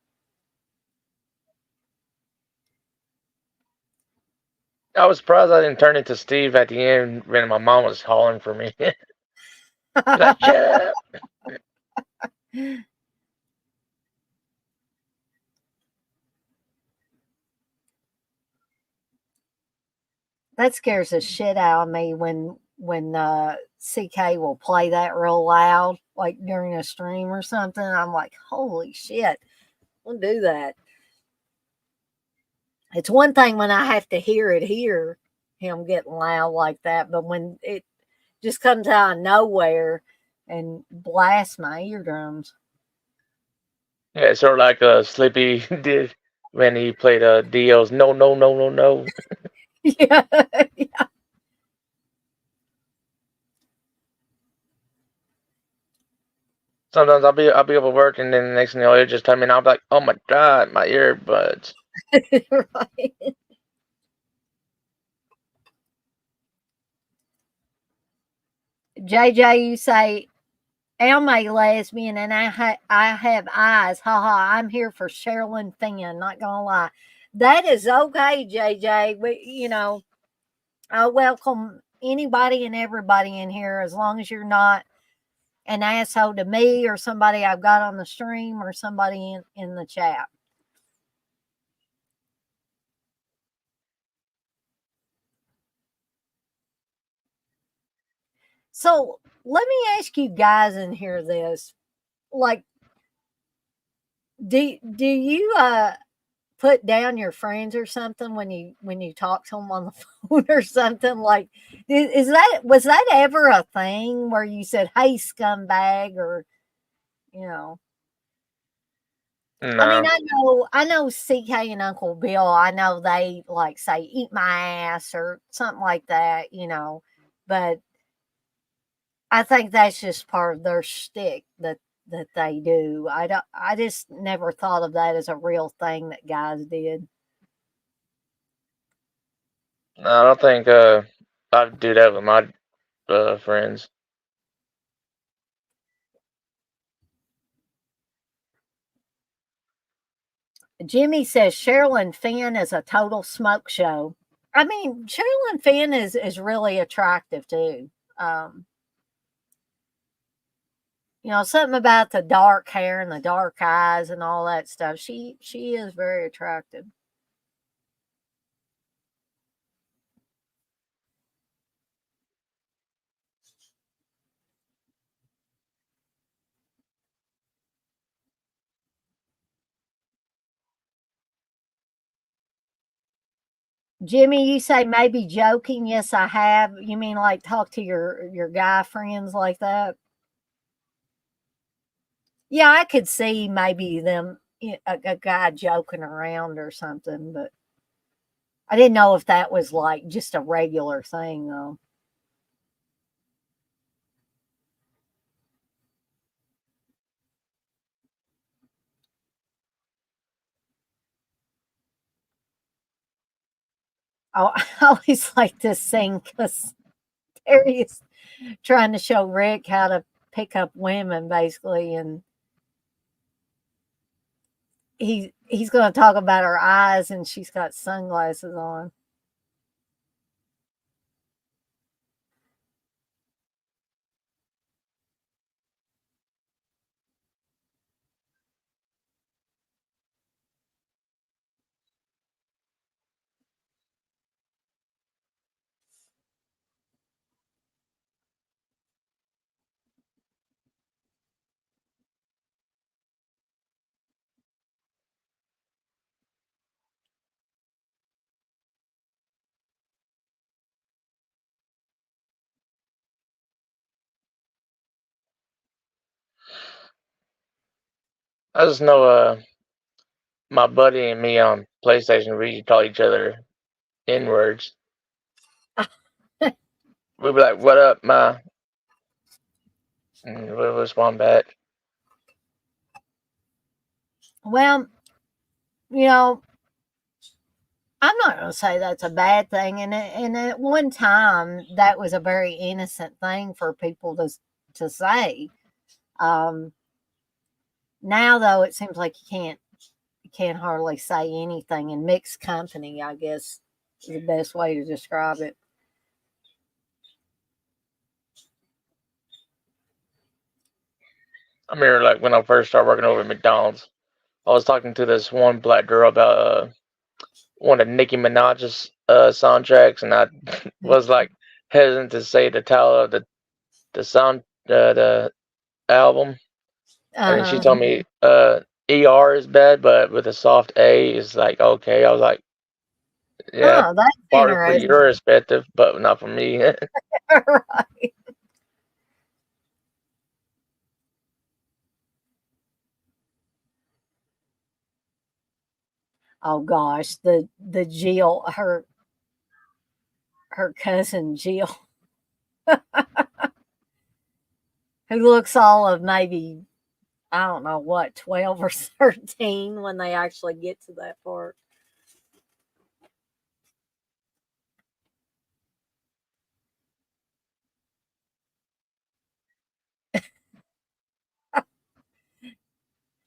I was surprised I didn't turn into Steve at the end when my mom was calling for me. Like, shut up. That scares the shit out of me when CK will play that real loud, like during a stream or something. I'm like, holy shit, don't do that. It's one thing when I have to hear him getting loud like that, but when it just comes out of nowhere and blasts my eardrums. Yeah, it's sort of like Slippy did when he played Dio's No, No, No, No, No. Yeah. Sometimes I'll be over work and then the next thing you know, it just tell me and I'll be like, oh my god, my earbuds. Right. JJ, you say, am a lesbian and I have eyes. Ha ha. I'm here for Sherilyn Fenn. Not gonna lie. That is okay, JJ. I welcome anybody and everybody in here as long as you're not an asshole to me or somebody I've got on the stream or somebody in the chat. So let me ask you guys in here this. Like, do you put down your friends or something when you talk to them on the phone or something? Like, was that ever a thing where you said, "Hey, scumbag," or you know? I mean, No. I know CK and Uncle Bill. I know they like say "eat my ass" or something like that, But I think that's just part of their shtick that they do. I just never thought of that as a real thing that guys did. No, I don't think I'd do that with my friends. Jimmy says Sherilyn Fenn is a total smoke show. I mean, Sherilyn Fenn is really attractive too. Um, something about the dark hair and the dark eyes and all that stuff. She is very attractive. Jimmy, you say maybe joking. Yes, I have. You mean like talk to your guy friends like that? Yeah, I could see maybe them a guy joking around or something, but I didn't know if that was like just a regular thing though. I always like this scene because Terry is trying to show Rick how to pick up women, basically, and he's going to talk about her eyes, and she's got sunglasses on. I just know my buddy and me on PlayStation, we call each other N words. We'd be like, "What up, ma?" And we'll respond back. Well, you know, I'm not going to say that's a bad thing, and at one time that was a very innocent thing for people to say. Um, Now though, it seems like you can't hardly say anything in mixed company. I guess is the best way to describe it. I remember like when I first started working over at McDonald's, I was talking to this one black girl about one of Nicki Minaj's soundtracks, and I was like hesitant to say the title of the album, and then she Uh-huh. told me ER is bad, but with a soft A is like okay. I was like, yeah, Oh, that's partly for interesting. your perspective, but not for me. Right. Oh gosh, the Jill, her cousin Jill, who looks all of maybe I don't know what 12 or 13 when they actually get to that part.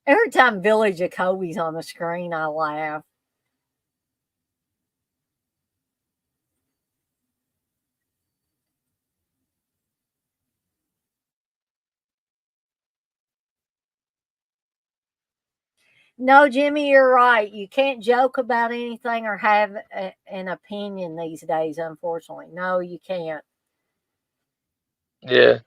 Every time Billy Jacoby's on the screen, I laugh. No, Jimmy, you're right. You can't joke about anything or have an opinion these days, unfortunately. No, you can't. Yeah.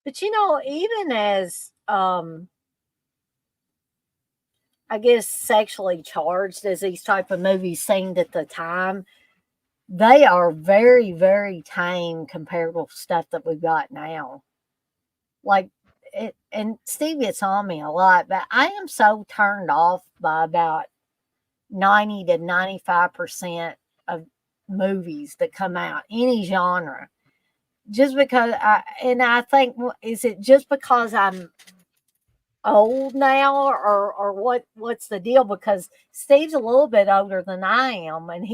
But even as I guess sexually charged as these type of movies seemed at the time, they are very, very tame compared with stuff that we've got now. Like it, and Steve gets on me a lot, but I am so turned off by about 90 to 95% of movies that come out, any genre. Just because I think, is it just because I'm old now, or what's the deal? Because Steve's a little bit older than I am, and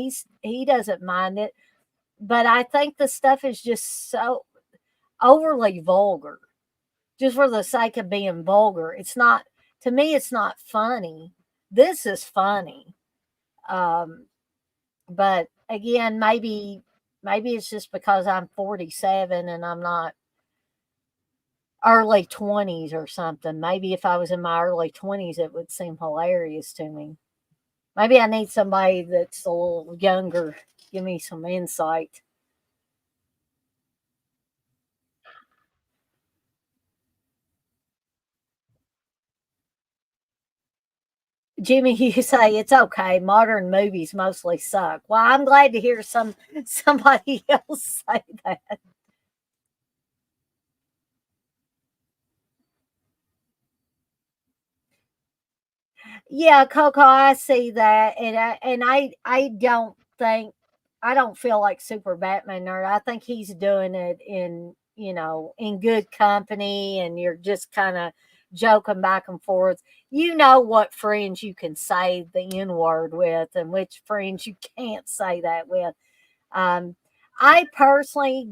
he doesn't mind it, but I think the stuff is just so overly vulgar, just for the sake of being vulgar. It's not, to me, it's not funny. This is funny. Um, but again, maybe it's just because I'm 47 and I'm not early 20s or something. Maybe if I was in my early 20s, it would seem hilarious to me. Maybe I need somebody that's a little younger, give me some insight. Jimmy, you say it's okay. Modern movies mostly suck. Well, I'm glad to hear somebody else say that. Yeah, Coco, I see that, and I don't think, I don't feel like Super Batman nerd. I think he's doing it in, in good company, and you're just kind of joking back and forth. You know what friends you can say the N word with, and which friends you can't say that with. Um, I personally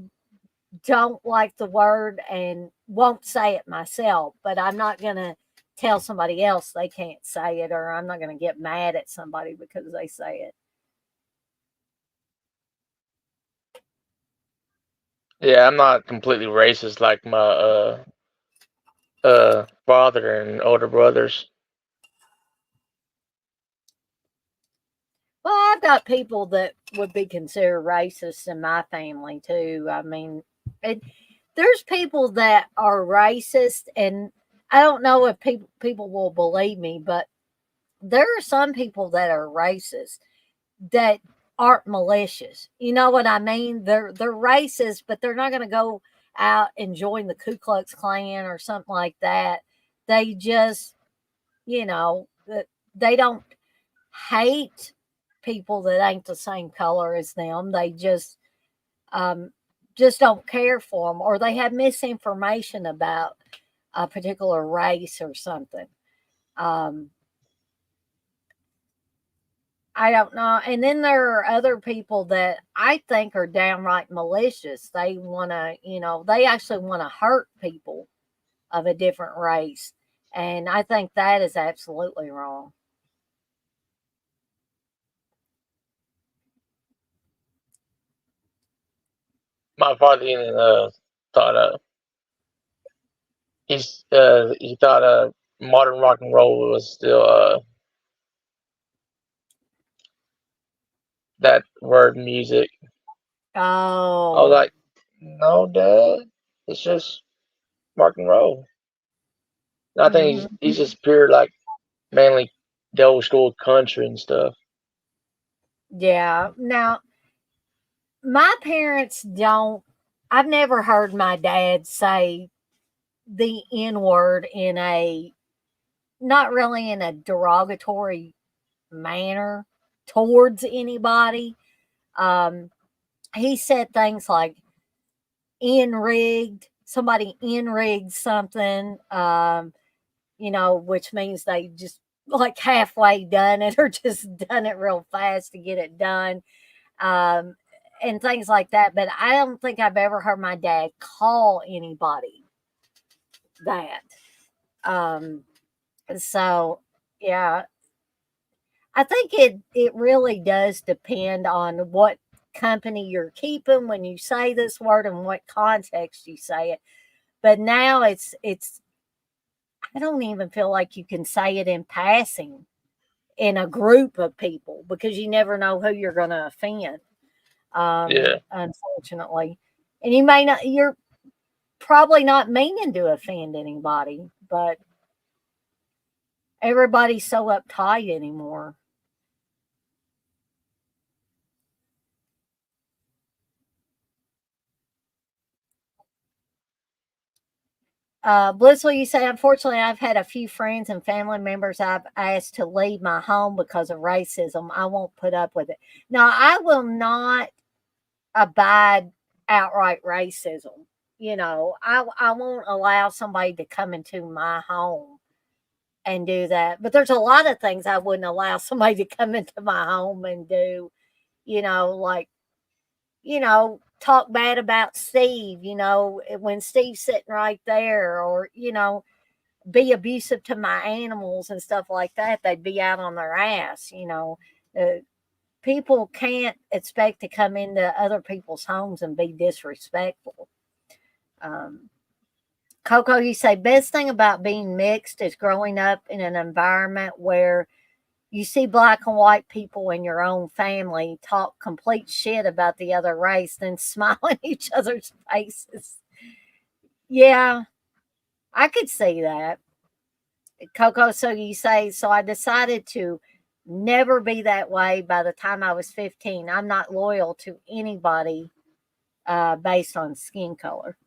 don't like the word and won't say it myself, but I'm not going to tell somebody else they can't say it, or I'm not going to get mad at somebody because they say it. Yeah, I'm not completely racist like my father and older brothers. Well, I've got people that would be considered racist in my family too. I mean, it, there's people that are racist, and I don't know if people will believe me, but there are some people that are racist that aren't malicious. You know what I mean? They're racist, but they're not going to go out and join the Ku Klux Klan or something like that. They just, they don't hate people that ain't the same color as them. They um, just don't care for them, or they have misinformation about a particular race or something. Um, I don't know. And then there are other people that I think are downright malicious. They want to, they actually want to hurt people of a different race. And I think that is absolutely wrong. My father even thought he thought modern rock and roll was still that word music. I was Oh, like, no, Dad, it's just rock and roll. And I think he's mhm. just pure like mainly the old school country and stuff. Yeah. Now, my parents don't, I've never heard my dad say the N word in a, not really in a derogatory manner. towards anybody. Um, he said things like in rigged, somebody in rigged something, which means they just like halfway done it or just done it real fast to get it done, um, and things like that. But I don't think I've ever heard my dad call anybody that. Um, so, yeah, I think it really does depend on what company you're keeping when you say this word and what context you say it. But now it's I don't even feel like you can say it in passing in a group of people because you never know who you're going to offend. Yeah. Unfortunately, and you may not. You're probably not meaning to offend anybody, but everybody's so uptight anymore. Blissful, you say, unfortunately, I've had a few friends and family members I've asked to leave my home because of racism. I won't put up with it. Now, I will not abide outright racism. I won't allow somebody to come into my home and do that. But there's a lot of things I wouldn't allow somebody to come into my home and do, like, talk bad about Steve, when Steve's sitting right there, or, be abusive to my animals and stuff like that. They'd be out on their ass. Uh, People can't expect to come into other people's homes and be disrespectful. Um, Coco, you say best thing about being mixed is growing up in an environment where you see black and white people in your own family talk complete shit about the other race, then smile in each other's faces. Yeah, I could see that. Coco, so you say, so I decided to never be that way by the time I was 15. I'm not loyal to anybody based on skin color.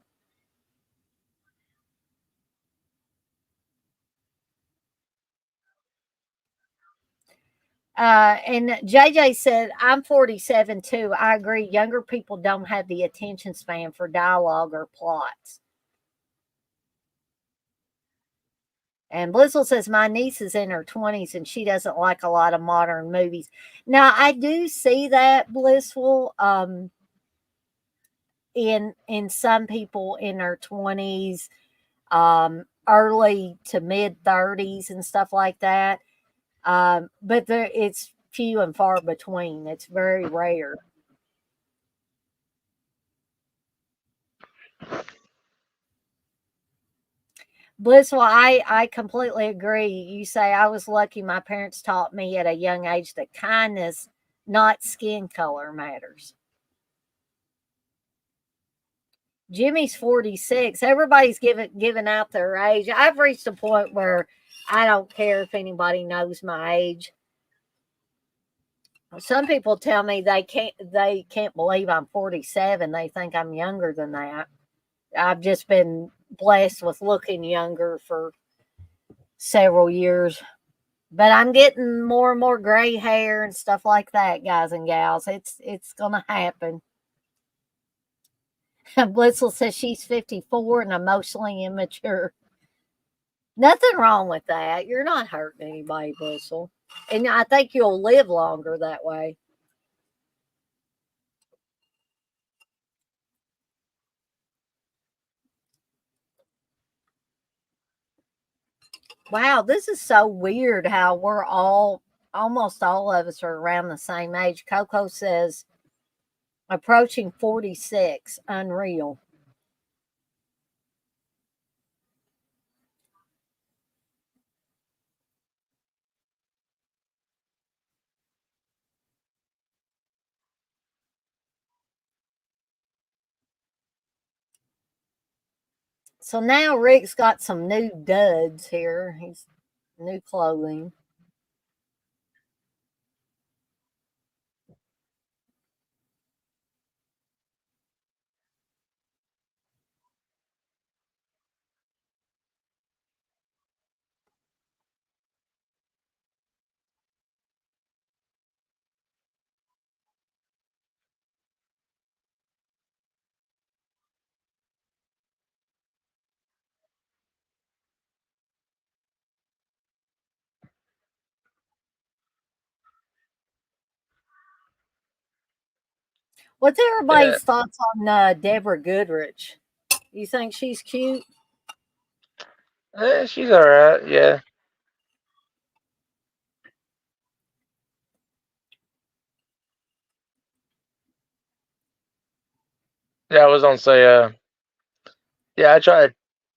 And JJ said, I'm 47 too. I agree. Younger people don't have the attention span for dialogue or plots. And Blissful says, my niece is in her 20s and she doesn't like a lot of modern movies. Now, I do see that, Blissful, in some people in their 20s, early to mid 30s and stuff like that. But it's few and far between. It's very rare. Blissful, I completely agree. You say I was lucky my parents taught me at a young age that kindness, not skin color, matters. Jimmy's 46. Everybody's giving out their age. I've reached a point where I don't care if anybody knows my age. Some people tell me they can't believe I'm 47. They think I'm younger than that. I've just been blessed with looking younger for several years. But I'm getting more and more gray hair and stuff like that, guys and gals. It's gonna happen. Blissful says she's 54 and emotionally immature. Nothing wrong with that. You're not hurting anybody, Blissful. And I think you'll live longer that way. Wow, this is so weird how we're all, almost all of us are around the same age. Coco says approaching 46, unreal. So now Rick's got some new duds here. He's new clothing. What's Yeah, everybody's thoughts on Deborah Goodrich? You think she's cute? she's all right. Yeah, yeah. I was gonna say, yeah. I try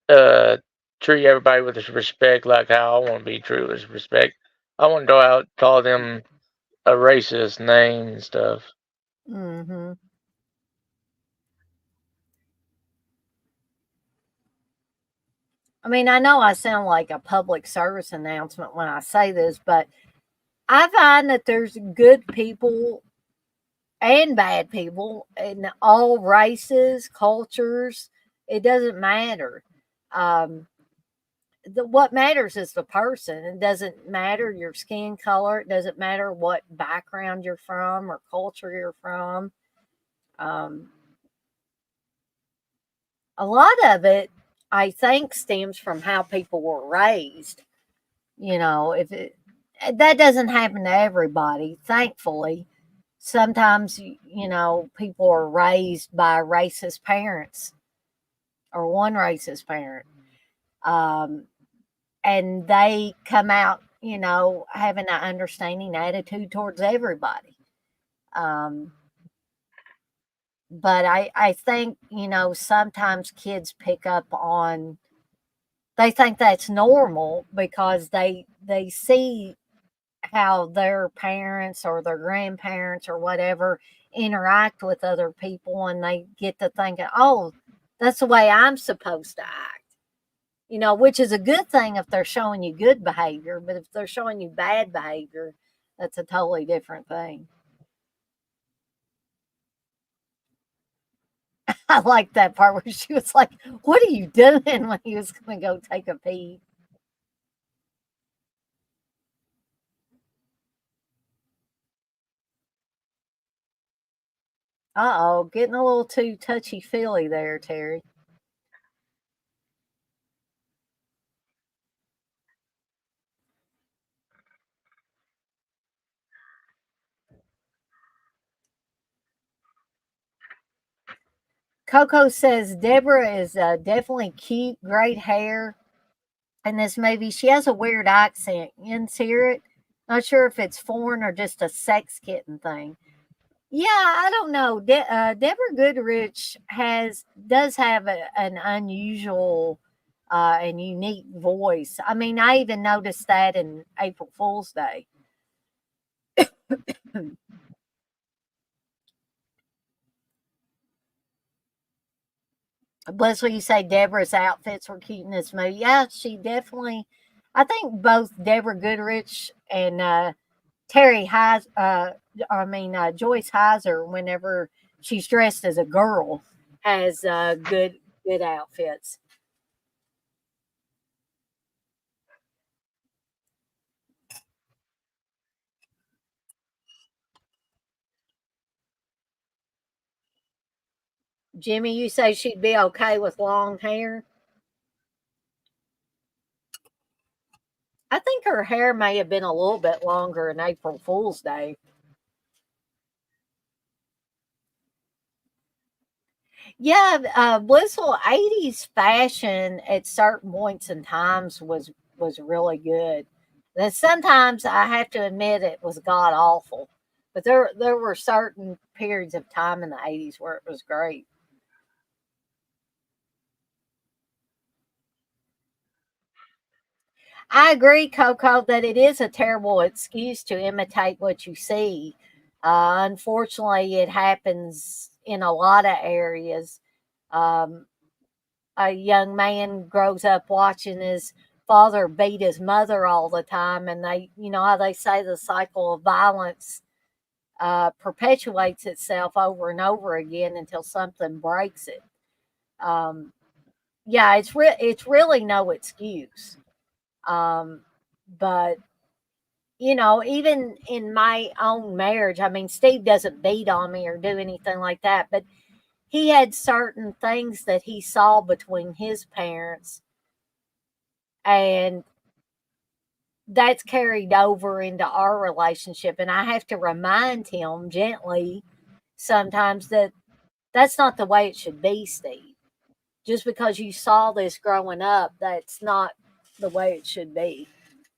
to treat everybody with respect, like how I want to be treated with respect. I wouldn't go out and call them a racist name and stuff. Mm-hmm. I mean, I know I sound like a public service announcement when I say this, but I find that there's good people and bad people in all races, cultures. It doesn't matter. Um, what matters is the person. It doesn't matter your skin color. It doesn't matter what background you're from or culture you're from. Um, a lot of it, I think, stems from how people were raised. If that doesn't happen to everybody, thankfully. Sometimes, people are raised by racist parents or one racist parent. Um, and they come out, having an understanding attitude towards everybody. Um, but I think, sometimes kids pick up on, they think that's normal because they see how their parents or their grandparents or whatever interact with other people, and they get to thinking, oh, that's the way I'm supposed to act. Which is a good thing if they're showing you good behavior, but if they're showing you bad behavior, that's a totally different thing. I like that part where she was like, what are you doing, when he was going to go take a pee. Uh-oh, getting a little too touchy feely there, Terry. Coco says Deborah is definitely cute, great hair. And this movie, she has a weird accent. You can hear it. Not sure if it's foreign or just a sex kitten thing. Yeah, I don't know. Deborah Goodrich does have an unusual and unique voice. I mean, I even noticed that in April Fool's Day. Bless, what you say, Deborah's outfits were cute in this movie. Yeah, she definitely. I think both Deborah Goodrich and Terry Heis, Joyce Heiser, whenever she's dressed as a girl, has good outfits. Jimmy, you say she'd be okay with long hair? I think her hair may have been a little bit longer in April Fool's Day. Yeah, blissful '80s fashion at certain points in times was really good. Then sometimes I have to admit it was god awful, but there were certain periods of time in the '80s where it was great. I agree, Coco, that it is a terrible excuse to imitate what you see. Unfortunately, it happens in a lot of areas. Um, a young man grows up watching his father beat his mother all the time, and how they say the cycle of violence perpetuates itself over and over again until something breaks it. Um, yeah, it's really no excuse. Um, but even in my own marriage, I mean, Steve doesn't beat on me or do anything like that, but he had certain things that he saw between his parents, and that's carried over into our relationship. And I have to remind him gently, sometimes that that's not the way it should be, Steve. Just because you saw this growing up, that's not the way it should be.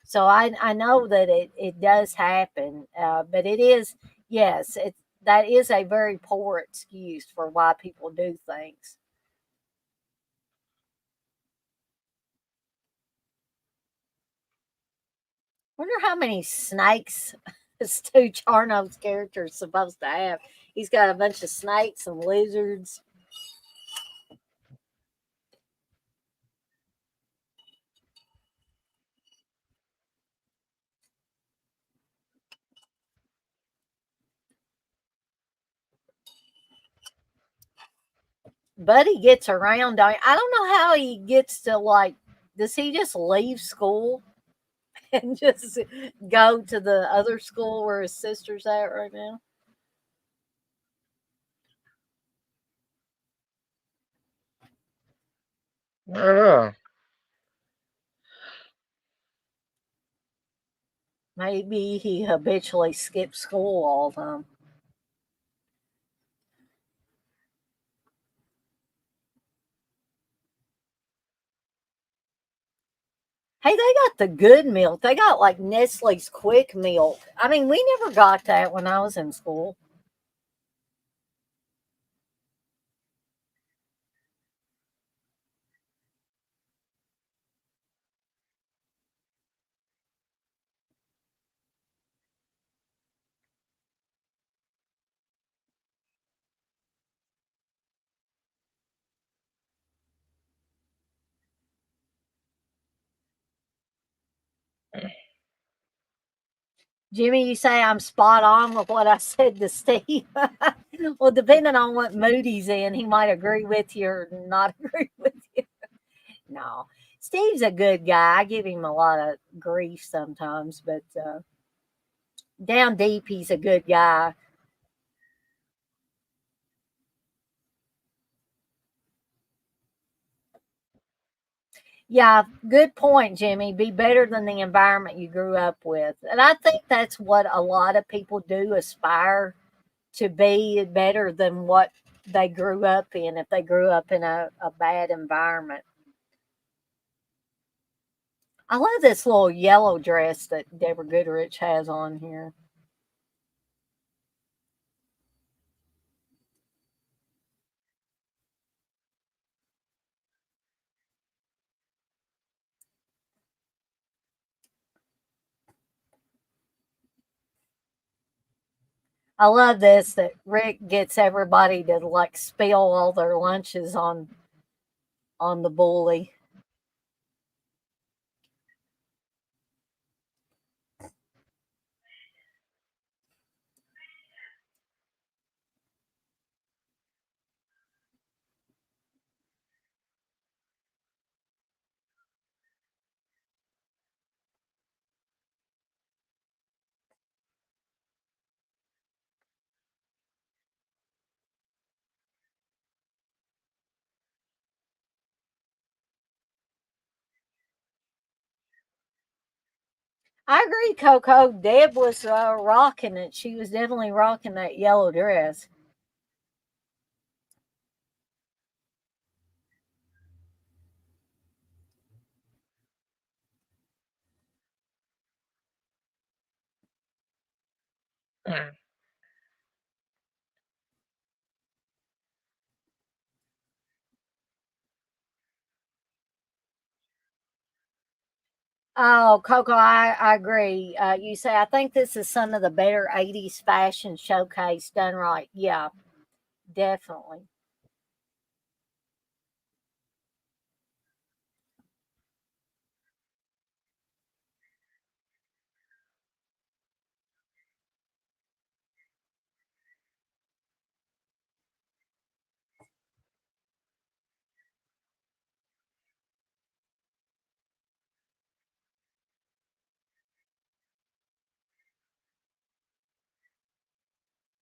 So I know that it does happen, but it is, yes, that is a very poor excuse for why people do things. Wonder how many snakes Stu Charno's character is supposed to have. He's got a bunch of snakes and lizards. Buddy gets around. I don't know how he gets to like. Does he just leave school and just go to the other school where his sister's at right now? I don't know. Maybe he habitually skips school all the time. Hey, they got the good milk. They got like Nestle's quick milk. I mean, we never got that when I was in school. Jimmy, you say I'm spot on with what I said to Steve. Well, depending on what mood he's in, he might agree with you or not agree with you. No, Steve's a good guy. I give him a lot of grief sometimes, but down deep, he's a good guy. Yeah, good point, Jimmy. Be better than the environment you grew up with. And I think that's what a lot of people do aspire to be better than what they grew up in if they grew up in a bad environment. I love this little yellow dress that Deborah Goodrich has on here. I love this that Rick gets everybody to like spill all their lunches on the bully. I agree, Coco. Deb was rocking it. She was definitely rocking that yellow dress. Oh, Coco, I agree. You say, I think this is some of the better 80s fashion showcase done right. Yeah, definitely.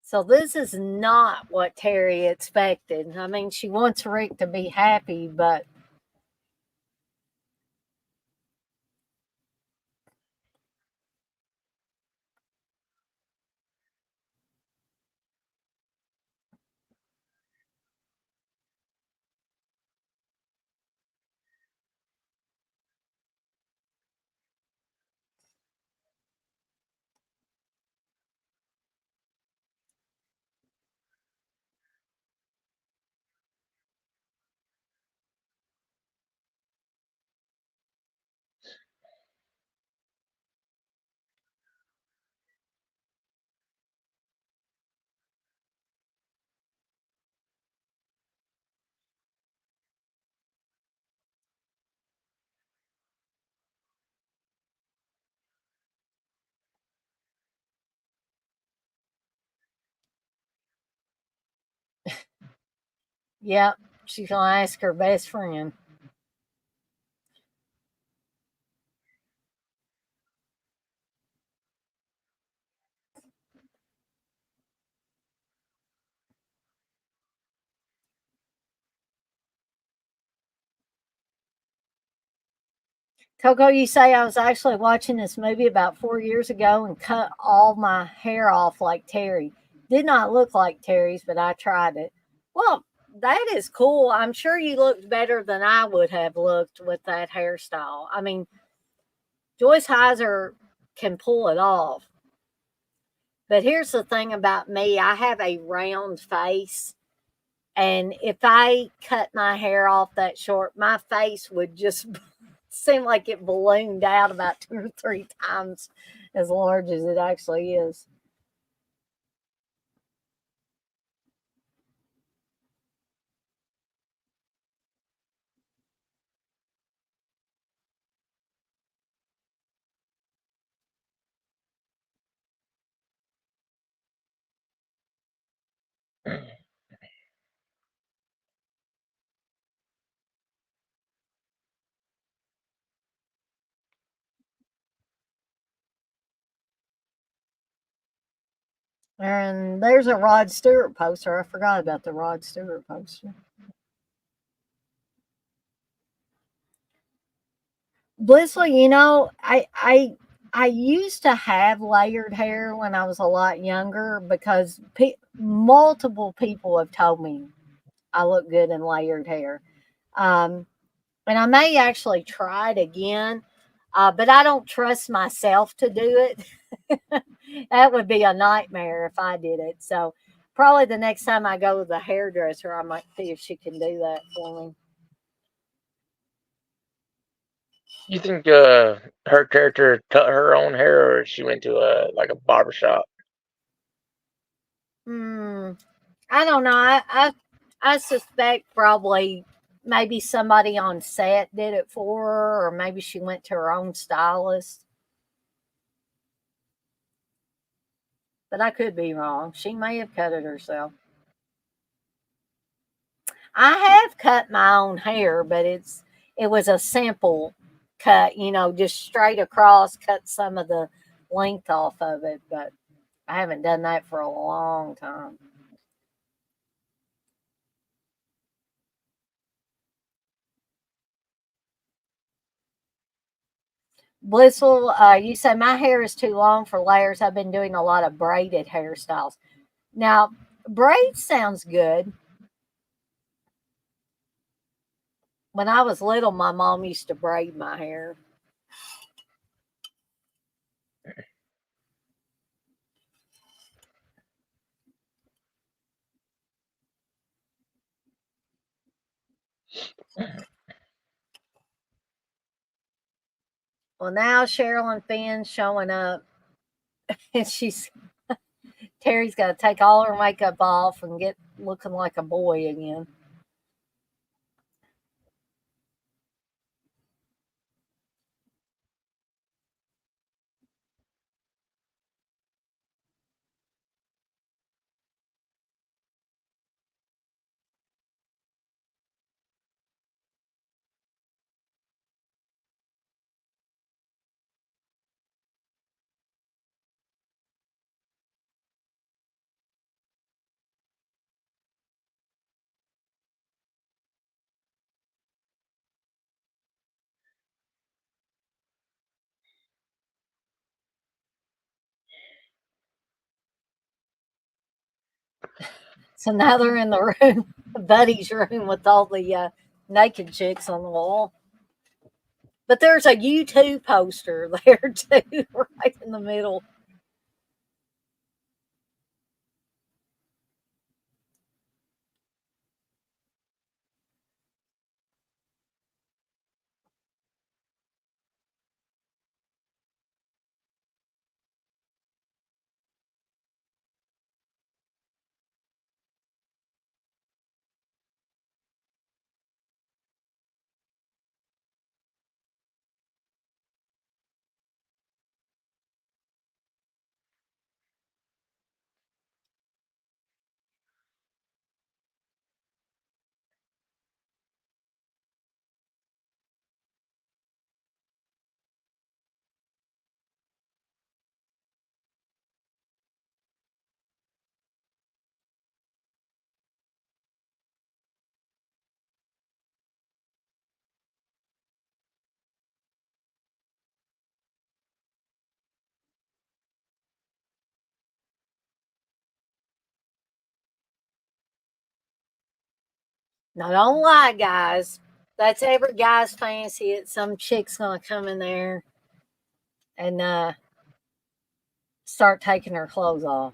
So this is not what Terry expected. I mean, she wants Rick to be happy, but Yep. She's gonna ask her best friend. Coco, you say I was actually watching this movie about 4 years ago and cut all my hair off like Terry. Did not look like Terry's, but I tried it. Well, that is cool. I'm sure you looked better than I would have looked with that hairstyle. I mean, Joyce Heiser can pull it off. But here's the thing about me, I have a round face. And if I cut my hair off that short, my face would just seem like it ballooned out about 2 or 3 times as large as it actually is. And there's a Rod Stewart poster. I forgot about the Rod Stewart poster. Blissful, I used to have layered hair when I was a lot younger because multiple people have told me I look good in layered hair. Um, and I may actually try it again, but I don't trust myself to do it. That would be a nightmare if I did it. So probably the next time I go to the hairdresser, I might see if she can do that for me. You think her character cut her own hair, or she went to a like a barber shop? Hmm. I don't know. I suspect probably maybe somebody on set did it for her, or maybe she went to her own stylist. But I could be wrong. She may have cut it herself. I have cut my own hair, but it was a simple cut, just straight across, cut some of the length off of it, but I haven't done that for a long time. Blissful, you say my hair is too long for layers. I've been doing a lot of braided hairstyles. Now, braids sounds good. When I was little, my mom used to braid my hair. Well, now Sherilyn Finn's showing up, and Terry's got to take all her makeup off and get looking like a boy again. So now they're in the room, Buddy's room, with all the naked chicks on the wall. But there's a U2 poster there too, right in the middle. Now, don't lie, guys. That's every guy's fantasy. It's some chick's gonna come in there and start taking her clothes off.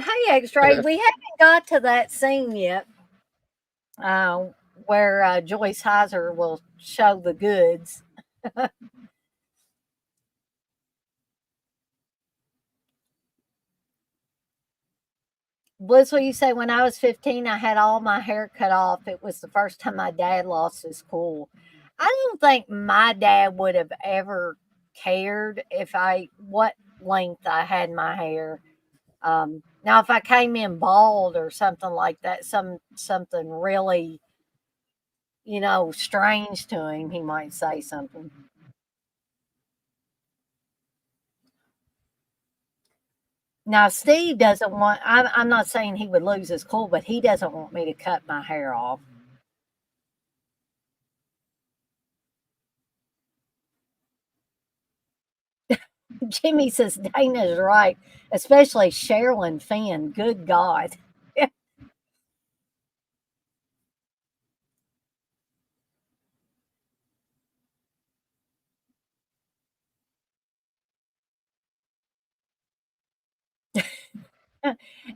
Hey, X-Ray, we haven't got to that scene yet, uh, where Joyce Heiser will show the goods. Bliss, what you say? When I was 15, I had all my hair cut off. It was the first time my dad lost his cool. I don't think my dad would have ever cared if I what length I had my hair. Now, if I came in bald or something like that, something really, strange to him, he might say something. Now, Steve doesn't want. I'm not saying he would lose his cool, but he doesn't want me to cut my hair off. Jimmy says Dana's right, especially Sherilyn Finn. Good God.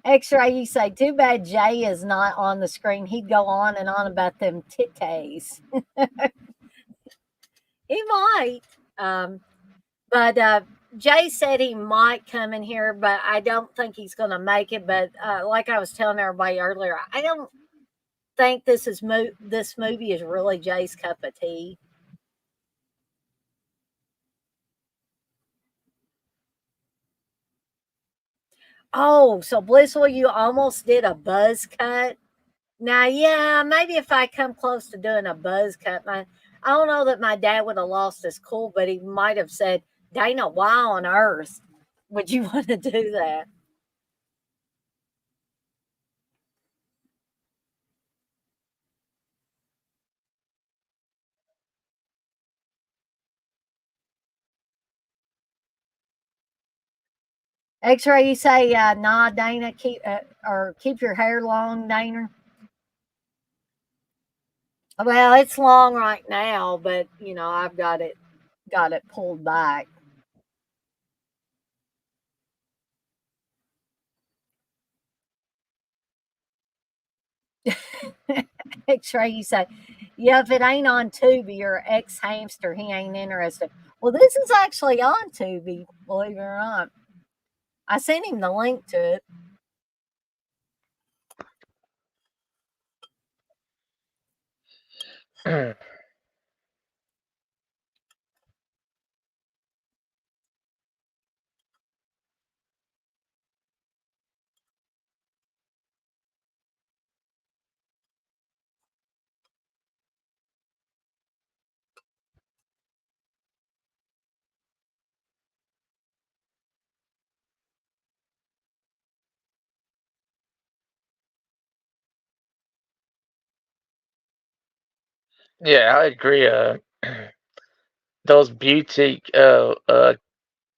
X-ray, you say, too bad Jay is not on the screen. He'd go on and on about them titties. He might. Um, but Jay said he might come in here, but I don't think he's going to make it. But like I was telling everybody earlier, I don't think this movie is really Jay's cup of tea. Oh, so Blissful, you almost did a buzz cut. Now, yeah, maybe if I come close to doing a buzz cut, I don't know that my dad would have lost his cool, but he might have said, Dana, why on earth would you want to do that? X-ray, you say, nah, Dana, keep your hair long, Dana. Well, it's long right now, but I've got it pulled back. X-ray, you say, yeah, if it ain't on Tubi or X Hamster, he ain't interested. Well, this is actually on Tubi, believe it or not. I sent him the link to it. Yeah, I agree. Those beauty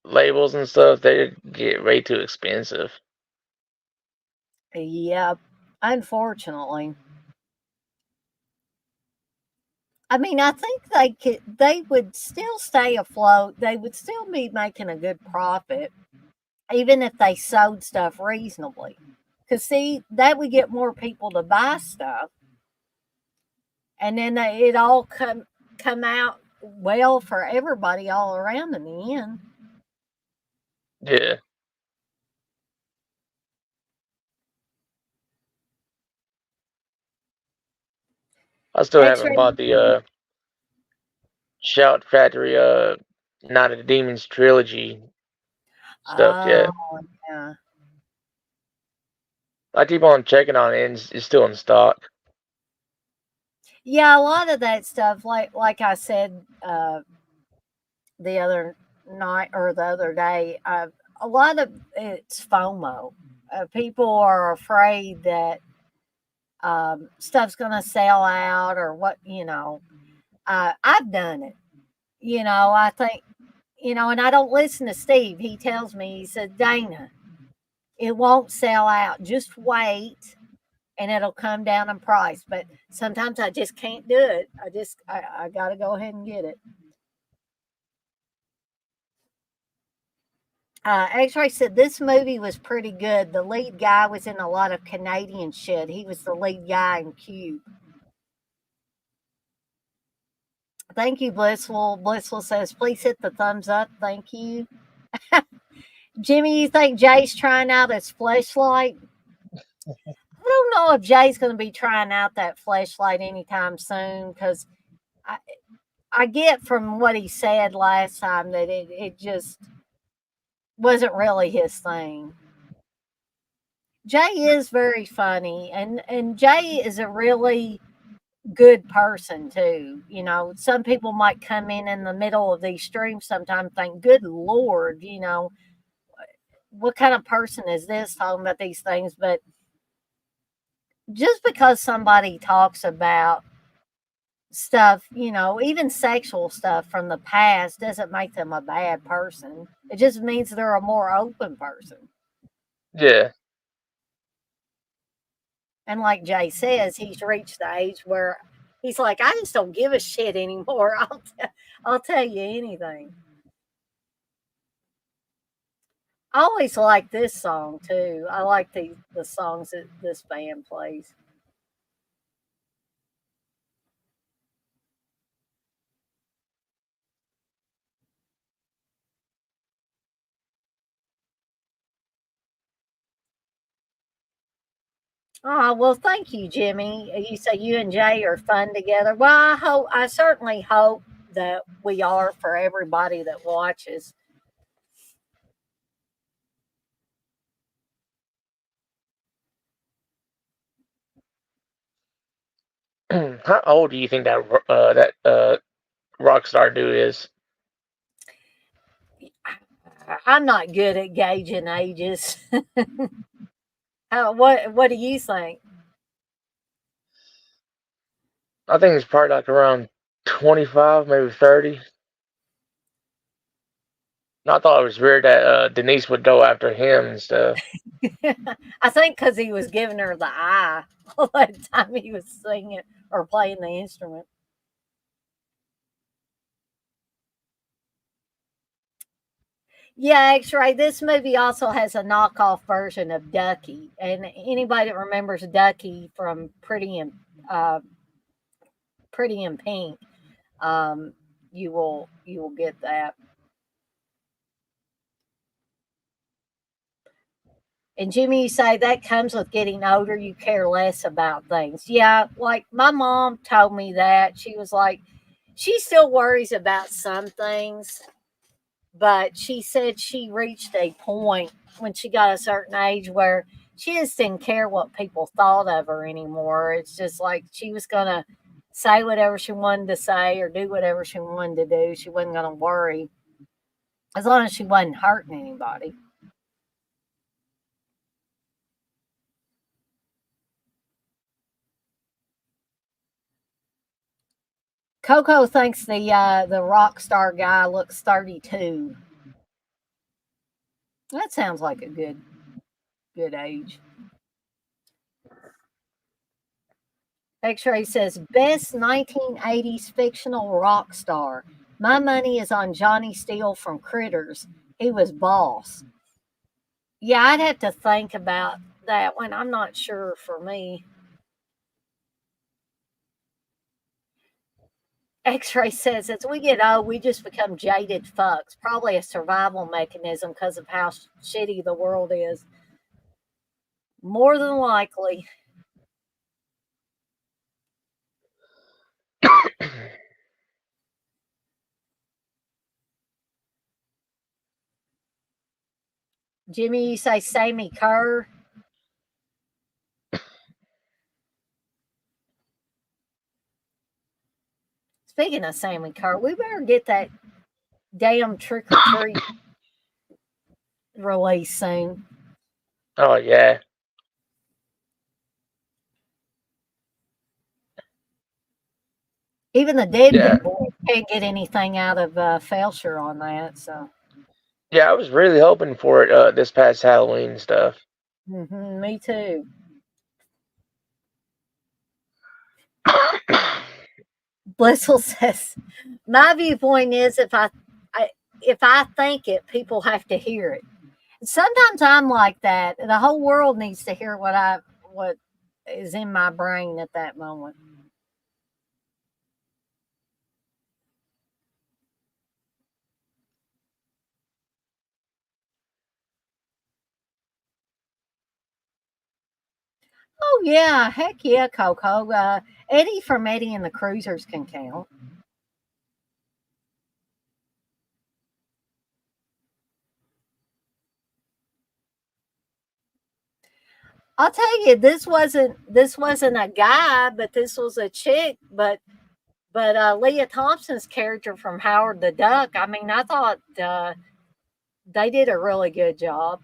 labels and stuff, they get way too expensive. Yep, unfortunately. I mean, I think they would still stay afloat. They would still be making a good profit, even if they sold stuff reasonably. Because see, that would get more people to buy stuff, and then it all come out well for everybody all around in the end. Yeah, I still haven't X-ray. bought the Shout Factory Night of the Demons trilogy stuff Oh yet. yeah. I keep on checking on it, and it's still in stock. Yeah, a lot of that stuff, like I said the other night or the other day, a lot of it's FOMO. People are afraid that stuff's going to sell out or what, you know. I've done it. You know, I think, you know, and I don't listen to Steve. He tells me, he said, Dana, it won't sell out. Just wait and it'll come down in price. But sometimes I just can't do it. I got to go ahead and get it. X-Ray said this movie was pretty good. The lead guy was in a lot of Canadian shit. He was the lead guy in Cube. Thank you, Blissful. Blissful says, please hit the thumbs up. Thank you. Jimmy, you think Jay's trying out his fleshlight? I don't know if Jay's going to be trying out that fleshlight anytime soon because I, I get from what he said last time that it just wasn't really his thing. Jay is very funny, and Jay is a really good person too. You know, some people might come in the middle of these streams sometimes think, "Good Lord, you know, what kind of person is this talking about these things?" But just because somebody talks about stuff, you know, even sexual stuff from the past doesn't make them a bad person. It just means they're a more open person. Yeah. And like Jay says, he's reached the age where he's like, I just don't give a shit anymore. I'll tell you anything. I always like this song too. I like the songs that this band plays. Oh, well, thank you, Jimmy. You say you and Jay are fun together. Well, I certainly hope that we are for everybody that watches. How old do you think that Rockstar dude is? I'm not good at gauging ages. What do you think? I think he's probably like around 25, maybe 30. I thought it was weird that Denise would go after him and stuff. I think because he was giving her the eye all that time he was singing or playing the instrument. Yeah, X-Ray. This movie also has a knockoff version of Ducky, and anybody that remembers Ducky from uh, Pretty in Pink, um, you will get that. And Jimmy, you say that comes with getting older. You care less about things. Yeah, like my mom told me that she was like, she still worries about some things, but she said she reached a point when she got a certain age where she just didn't care what people thought of her anymore. It's just like she was gonna say whatever she wanted to say or do whatever she wanted to do. She wasn't gonna worry as long as she wasn't hurting anybody. Coco thinks the rock star guy looks 32. That sounds like a good age. X-Ray says best 1980s fictional rock star. My money is on Johnny Steele from Critters. He was boss. Yeah, I'd have to think about that one. I'm not sure for me. X-Ray says as we get old, we just become jaded fucks. Probably a survival mechanism because of how shitty the world is. More than likely. Jimmy, you say Sammy Kerr. Speaking of Sammy Kerr, we better get that damn Trick or Treat release soon. Oh yeah. Even the Yeah. Deadbeat Boys can't get anything out of Felcher on that. So, Yeah, I was really hoping for it this past Halloween stuff. me too. Blissful says, my viewpoint is if I think it, people have to hear it. Sometimes I'm like that. The whole world needs to hear what is in my brain at that moment. Oh yeah, heck yeah, Coco. Eddie from Eddie and the Cruisers can count. I'll tell you, this wasn't a guy, but this was a chick. But Leah Thompson's character from Howard the Duck. I mean, I thought they did a really good job,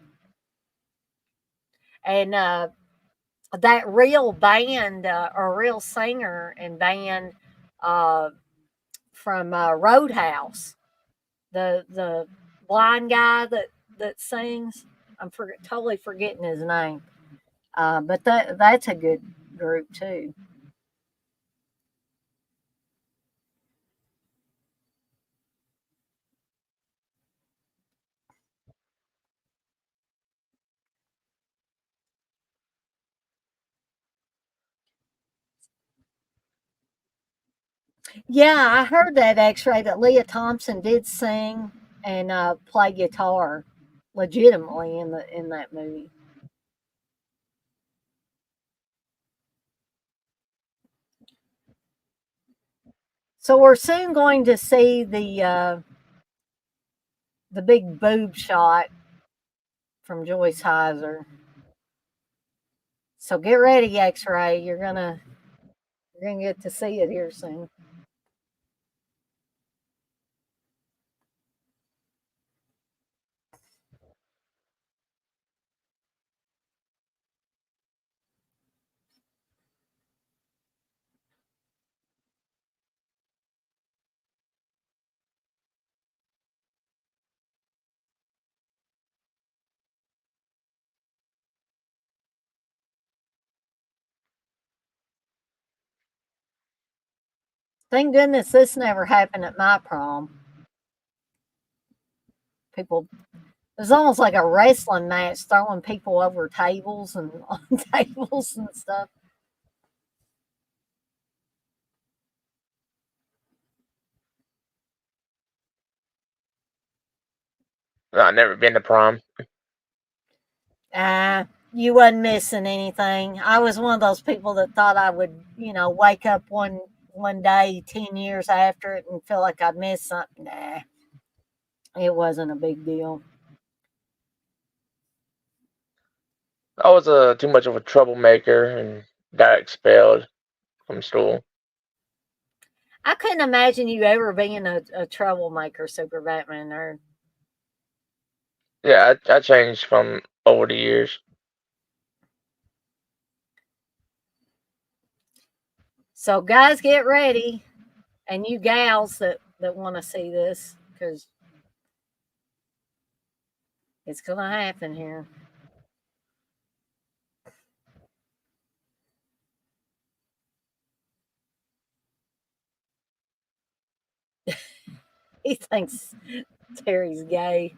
and that real band or real singer and band uh, from Roadhouse, the blind guy that sings. Totally forgetting his name, but that's a good group too. Yeah, I heard that X-ray that Leah Thompson did sing and play guitar legitimately in that movie. So we're soon going to see the big boob shot from Joyce Heiser. So get ready, X-ray. You're gonna get to see it here soon. Thank goodness this never happened at my prom. People, it was almost like a wrestling match, throwing people over tables and on tables and stuff. I've never been to prom. You wasn't missing anything. I was one of those people that thought I would, wake up one day 10 years after it and feel like I'd missed something. Nah, it wasn't a big deal. I was too much of a troublemaker and got expelled from school. I couldn't imagine you ever being a troublemaker, Super Batman nerd. Yeah, I changed from over the years. So, guys, get ready, and you gals that want to see this, because it's gonna happen here. He thinks Terry's gay.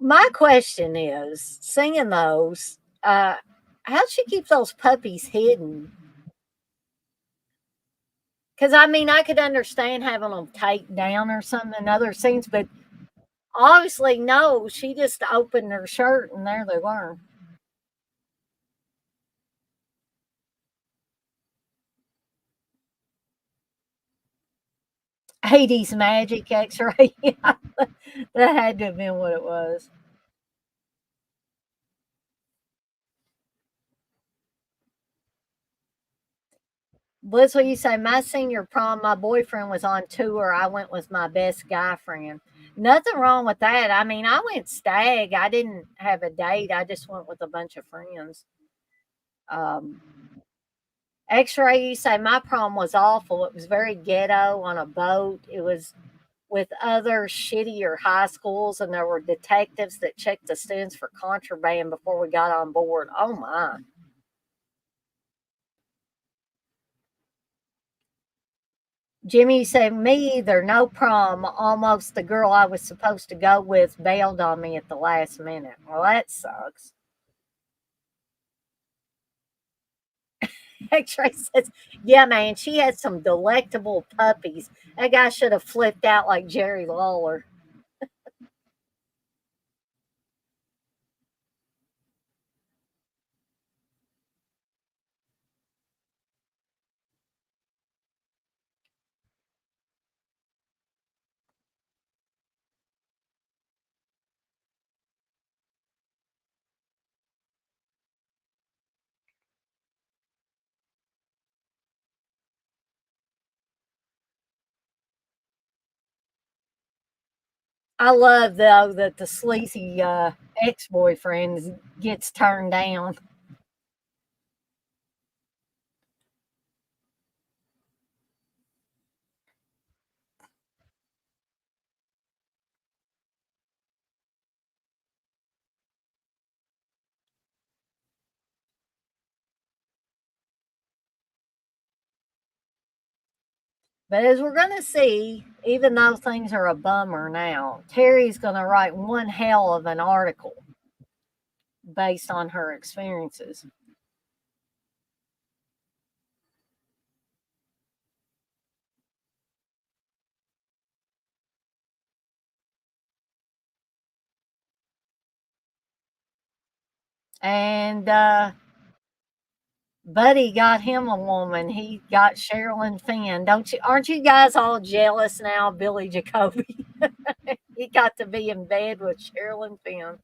My question is, singing those, how'd she keep those puppies hidden? Because I mean, I could understand having them taped down or something in other scenes, but obviously, no. She just opened her shirt and there they were. Hades Magic X-ray. Yeah, that had to have been what it was. What's what you say? My senior prom, my boyfriend was on tour. I went with my best guy friend. Nothing wrong with that. I mean, I went stag. I didn't have a date. I just went with a bunch of friends. Um, X-ray, you say my prom was awful. It was very ghetto on a boat. It was with other shittier high schools, and there were detectives that checked the students for contraband before we got on board. Oh my. Jimmy said, me either, no prom. Almost the girl I was supposed to go with bailed on me at the last minute. Well, that sucks. X ray says, yeah, man, she had some delectable puppies. That guy should have flipped out like Jerry Lawler. I love, though, that the sleazy ex boyfriend gets turned down. But as we're going to see, even though things are a bummer now, Terry's going to write one hell of an article based on her experiences. And Buddy got him a woman. He got Sherilyn Fenn. Don't you? Aren't you guys all jealous now, Billy Jacoby? He got to be in bed with Sherilyn Fenn.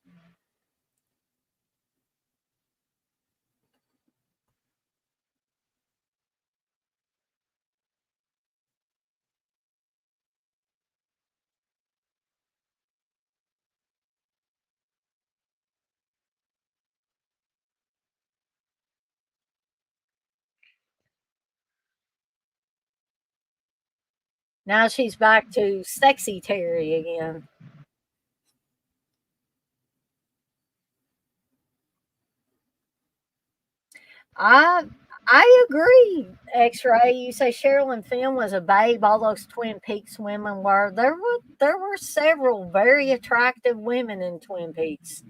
Now she's back to sexy Terry again. I I agree. X-ray. You say Sherilyn Fenn was a babe. All those Twin Peaks women were. There were several very attractive women in Twin Peaks.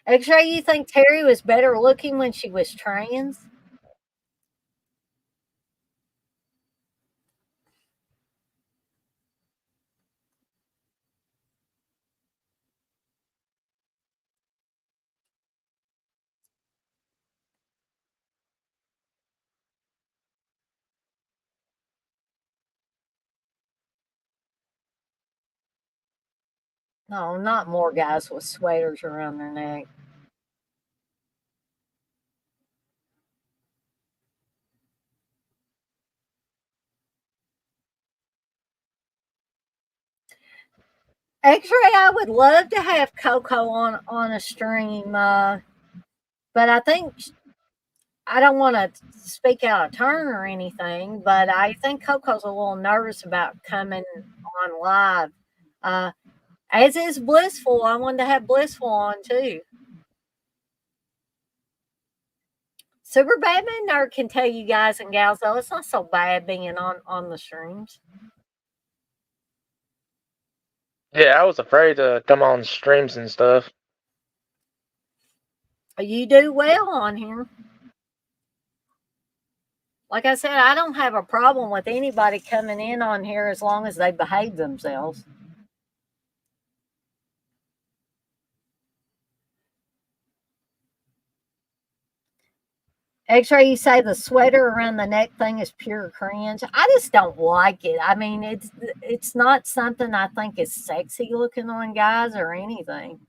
X-ray. You think Terry was better looking when she was trans? No, not more guys with sweaters around their neck. X-ray. I would love to have Coco on a stream, but I think I don't want to speak out of turn or anything, but I think Coco's a little nervous about coming on live. Uh, as is Blissful. I wanted to have Blissful on too. Super Batman Nerd can tell you guys and gals though it's not so bad being on the streams. Yeah, I was afraid to come on streams and stuff. You do well on here. Like I said, I don't have a problem with anybody coming in on here as long as they behave themselves. X-ray, you say the sweater around the neck thing is pure cringe. I just don't like it. I mean, it's not something I think is sexy looking on guys or anything.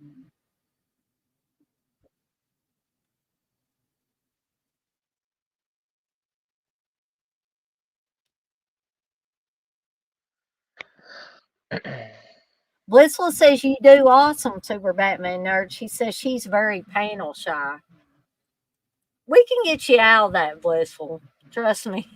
Blissful says you do awesome, Super Batman Nerd. She says she's very panel shy. We can get you out of that, Blissful. Trust me.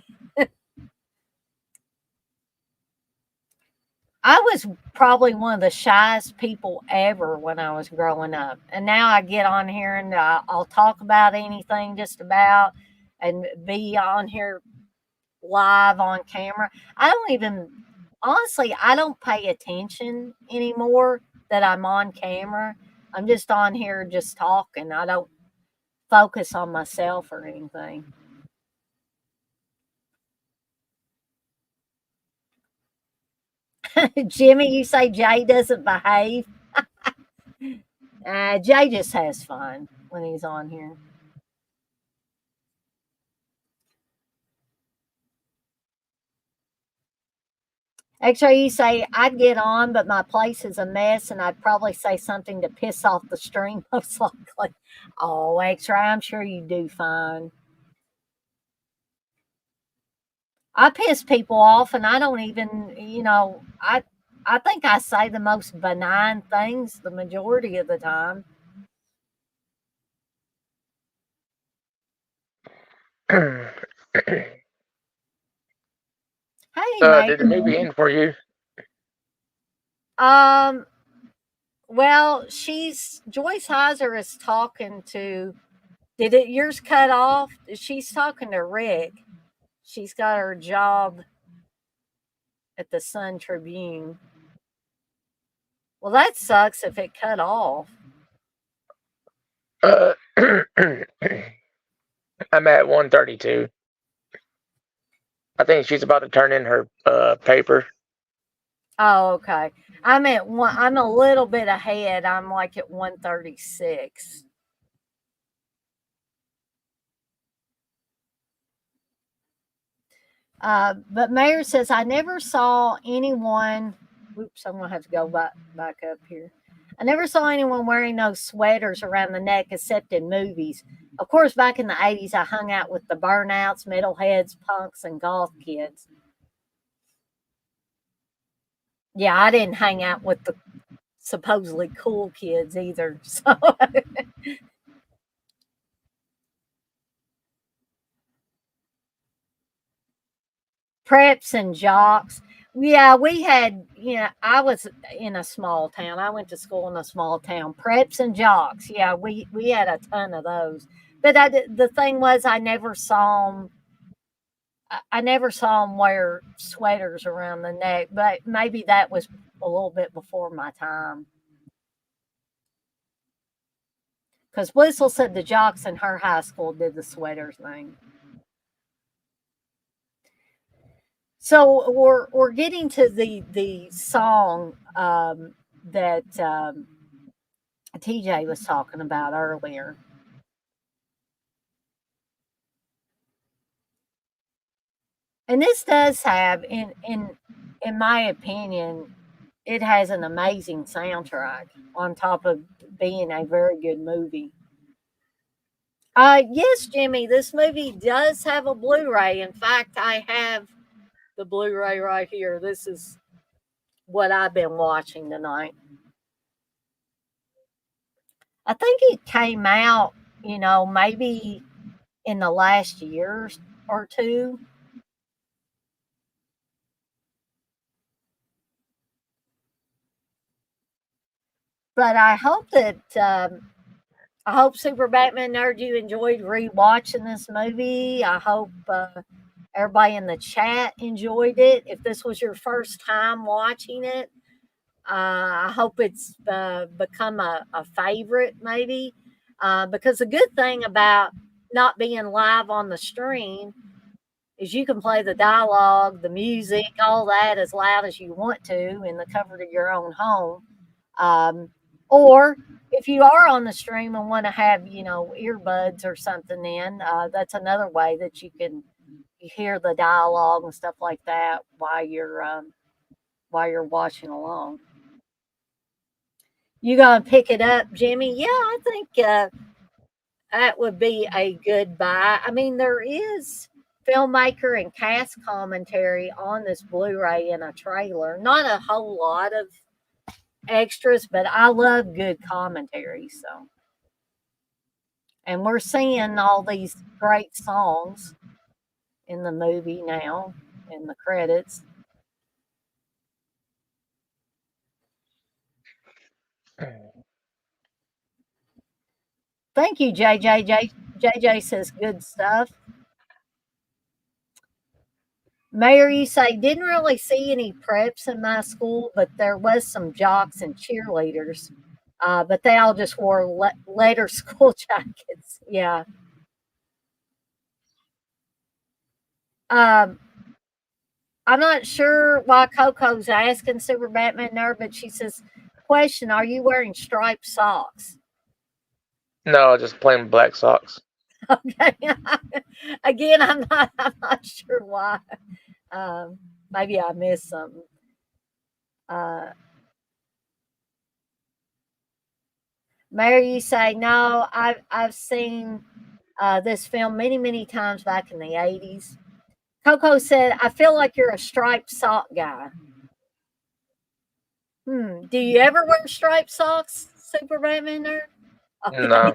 I was probably one of the shyest people ever when I was growing up. And now I get on here and I'll talk about anything just about and be on here live on camera. I don't even, honestly, I don't pay attention anymore that I'm on camera. I'm just on here just talking. I don't focus on myself or anything. Jimmy, you say Jay doesn't behave? Jay just has fun when he's on here. Actually, you say I'd get on, but my place is a mess, and I'd probably say something to piss off the stream most likely. Oh, X-ray, I'm sure you do fine. I piss people off, and I don't even, I think I say the most benign things the majority of the time. Hey, mate. Did the movie end for you? Um, well, Joyce Heiser is talking to. Did it yours cut off? She's talking to Rick. She's got her job at the Sun Tribune. Well, that sucks if it cut off. I'm at 132. I think she's about to turn in her paper. Oh, okay. I'm at one. I'm a little bit ahead. I'm like at 136. But Mayor says I never saw anyone. Oops, I'm gonna have to go back up here. I never saw anyone wearing those sweaters around the neck except in movies. Of course, back in the 80s, I hung out with the burnouts, metalheads, punks, and goth kids. Yeah, I didn't hang out with the supposedly cool kids either. So preps and jocks. Yeah, we had, I was in a small town. I went to school in a small town. Preps and jocks. Yeah, we had a ton of those. But the thing was, I never saw them. I never saw them wear sweaters around the neck. But maybe that was a little bit before my time. Because Whistle said the jocks in her high school did the sweater thing. So we're getting to the song that TJ was talking about earlier. And this does have, in my opinion, it has an amazing soundtrack on top of being a very good movie. Yes, Jimmy, this movie does have a Blu-ray. In fact, I have the Blu-ray right here. This is what I've been watching tonight. I think it came out, maybe in the last year or two. But I hope that I hope Super Batman Nerd you enjoyed rewatching this movie. I hope everybody in the chat enjoyed it. If this was your first time watching it, I hope it's become a favorite, maybe. Because the good thing about not being live on the stream is you can play the dialogue, the music, all that as loud as you want to in the comfort of your own home. Um, or if you are on the stream and want to have, earbuds or something in, that's another way that you hear the dialogue and stuff like that while you're watching along. You gonna pick it up, Jimmy? Yeah, I think that would be a good buy. I mean, there is filmmaker and cast commentary on this Blu-ray in a trailer. Not a whole lot of extras, but I love good commentary. So, and we're seeing all these great songs in the movie now in the credits. Thank you, JJ. JJ says good stuff. Mayor, you say didn't really see any preps in my school, but there was some jocks and cheerleaders. But they all just wore letter school jackets. Yeah. Um, I'm not sure why Coco's asking Super Batman Nerd, but she says, "Question: Are you wearing striped socks?" No, just plain black socks. Okay. Again, I'm not sure why. Maybe I missed something. Uh, Mary, you say no. I've seen this film many many times back in the '80s. Coco said, "I feel like you're a striped sock guy." Do you ever wear striped socks, Super Batman nerd? Okay. No,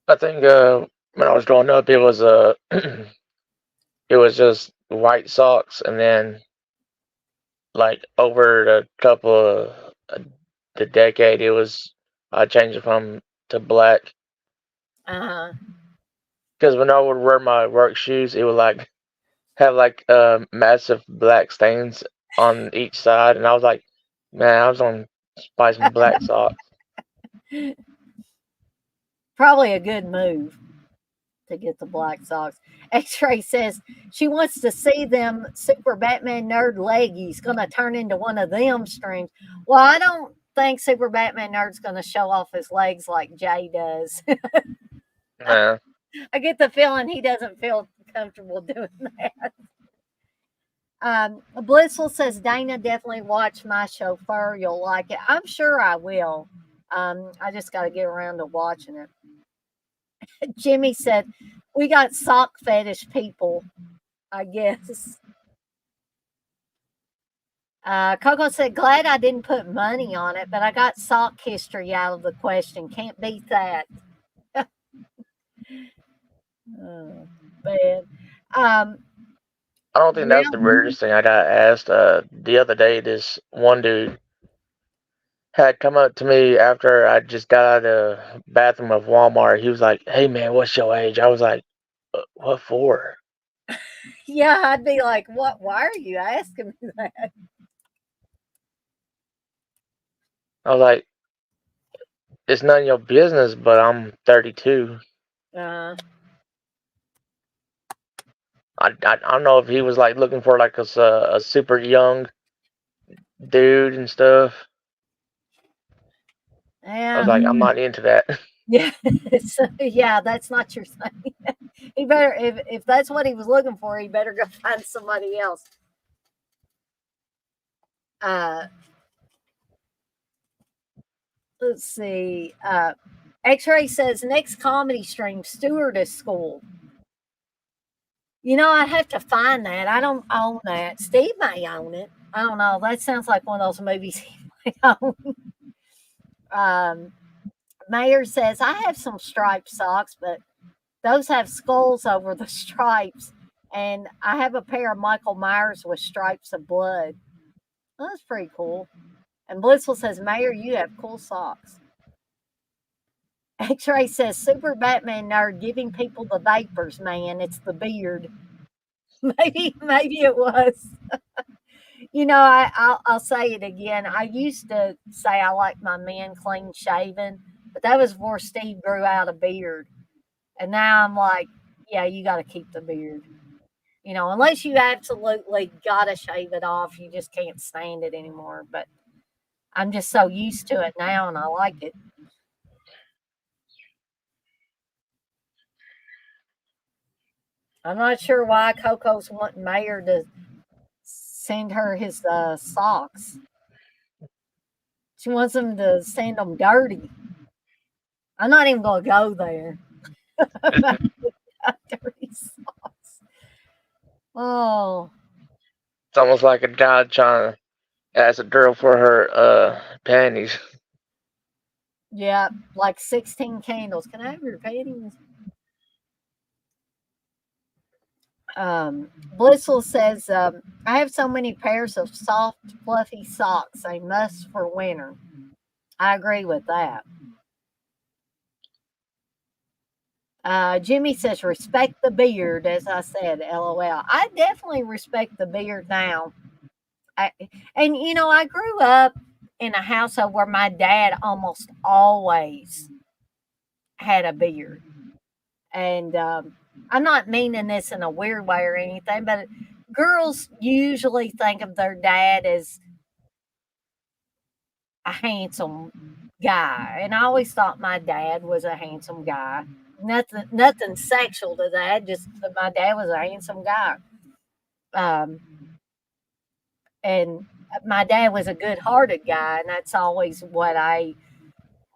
I think when I was growing up, it was it was just white socks, and then like over the couple of the decade, it was I changed it from to black Uh-huh. because when I would wear my work shoes, it would like have like massive black stains on each side, and I was like, man, I was on buy some black socks. Probably a good move to get the black socks. X-Ray says she wants to see them Super Batman nerd leggies. Going to turn into one of them streams. Well, I don't think Super Batman nerd's going to show off his legs like Jay does. Nah, I get the feeling he doesn't feel comfortable doing that. Blissful says Dana definitely watch my chauffeur. You'll like it. I'm sure I will. I just got to get around to watching it. Jimmy said we got sock fetish people, I guess. Coco said, glad I didn't put money on it, but I got sock history out of the question. Can't beat that. Oh, man. I don't think that's the Well, weirdest thing I got asked. The other day, this one dude had come up to me after I just got out of the bathroom of Walmart. He was like, "Hey man, what's your age?" I was like, "What for?" yeah, I'd be like, what? Why are you asking me that? I was like, "It's none of your business." But I'm 32. Uh, I don't know if he was like looking for like a super young dude and stuff. I was yeah, like, I'm not into that. yeah, so, yeah. That's not your thing. He better, if that's what he was looking for, he better go find somebody else. Uh, let's see. X-Ray says next comedy stream, Stewardess School. I'd have to find that. I don't own that. Steve may own it. I don't know. That sounds like one of those movies he might own. Um, Mayor says I have some striped socks, but those have skulls over the stripes, and I have a pair of Michael Myers with stripes of blood. Well, that's pretty cool. And Blissful says, Mayor, you have cool socks. X-Ray says, Super Batman nerd giving people the vapors, man. It's the beard. Maybe it was. I'll say it again. I used to say I like my men clean shaven, but that was before Steve grew out a beard. And now I'm like, yeah, you got to keep the beard. Unless you absolutely got to shave it off, you just can't stand it anymore. But I'm just so used to it now and I like it. I'm not sure why Coco's wanting Mayor to send her his socks. She wants him to send them dirty. I'm not even going to go there. Dirty socks. Oh, It's almost like a guy trying to ask a girl for her panties. yeah, like 16 candles. Can I have your panties? Blissful says, I have so many pairs of soft, fluffy socks, a must for winter. I agree with that. Jimmy says, respect the beard, as I said, LOL. I definitely respect the beard now. I, I grew up in a household where my dad almost always had a beard. And I'm not meaning this in a weird way or anything, but girls usually think of their dad as a handsome guy. And I always thought my dad was a handsome guy. Nothing sexual to that, just that my dad was a handsome guy. Um, and my dad was a good-hearted guy, and that's always what I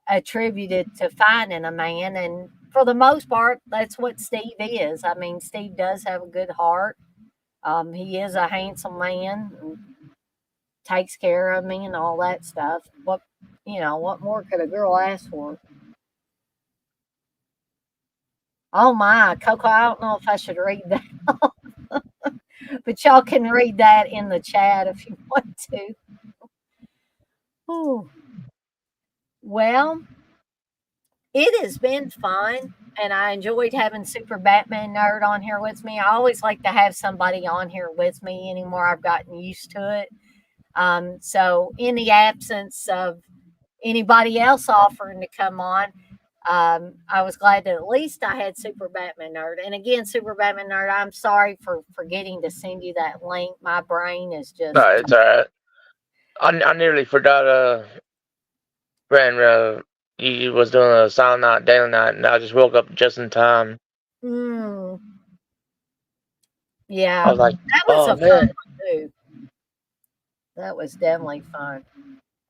attributed to finding a man. And for the most part, that's what Steve is. I mean, Steve does have a good heart. He is a handsome man and takes care of me and all that stuff. What more could a girl ask for? Oh my, Coco, I don't know if I should read that, but y'all can read that in the chat if you want to. Ooh. Well, it has been fun, and I enjoyed having Super Batman Nerd on here with me. I always like to have somebody on here with me anymore. I've gotten used to it. So, in the absence of anybody else offering to come on, I was glad that at least I had Super Batman Nerd. And again, Super Batman Nerd, I'm sorry for forgetting to send you that link. My brain is just. No, it's alright. I nearly forgot Brand he was doing a silent night, daily night, and I just woke up just in time. Mm, I yeah, was like, that was oh a fun man. one, too. That was definitely fun.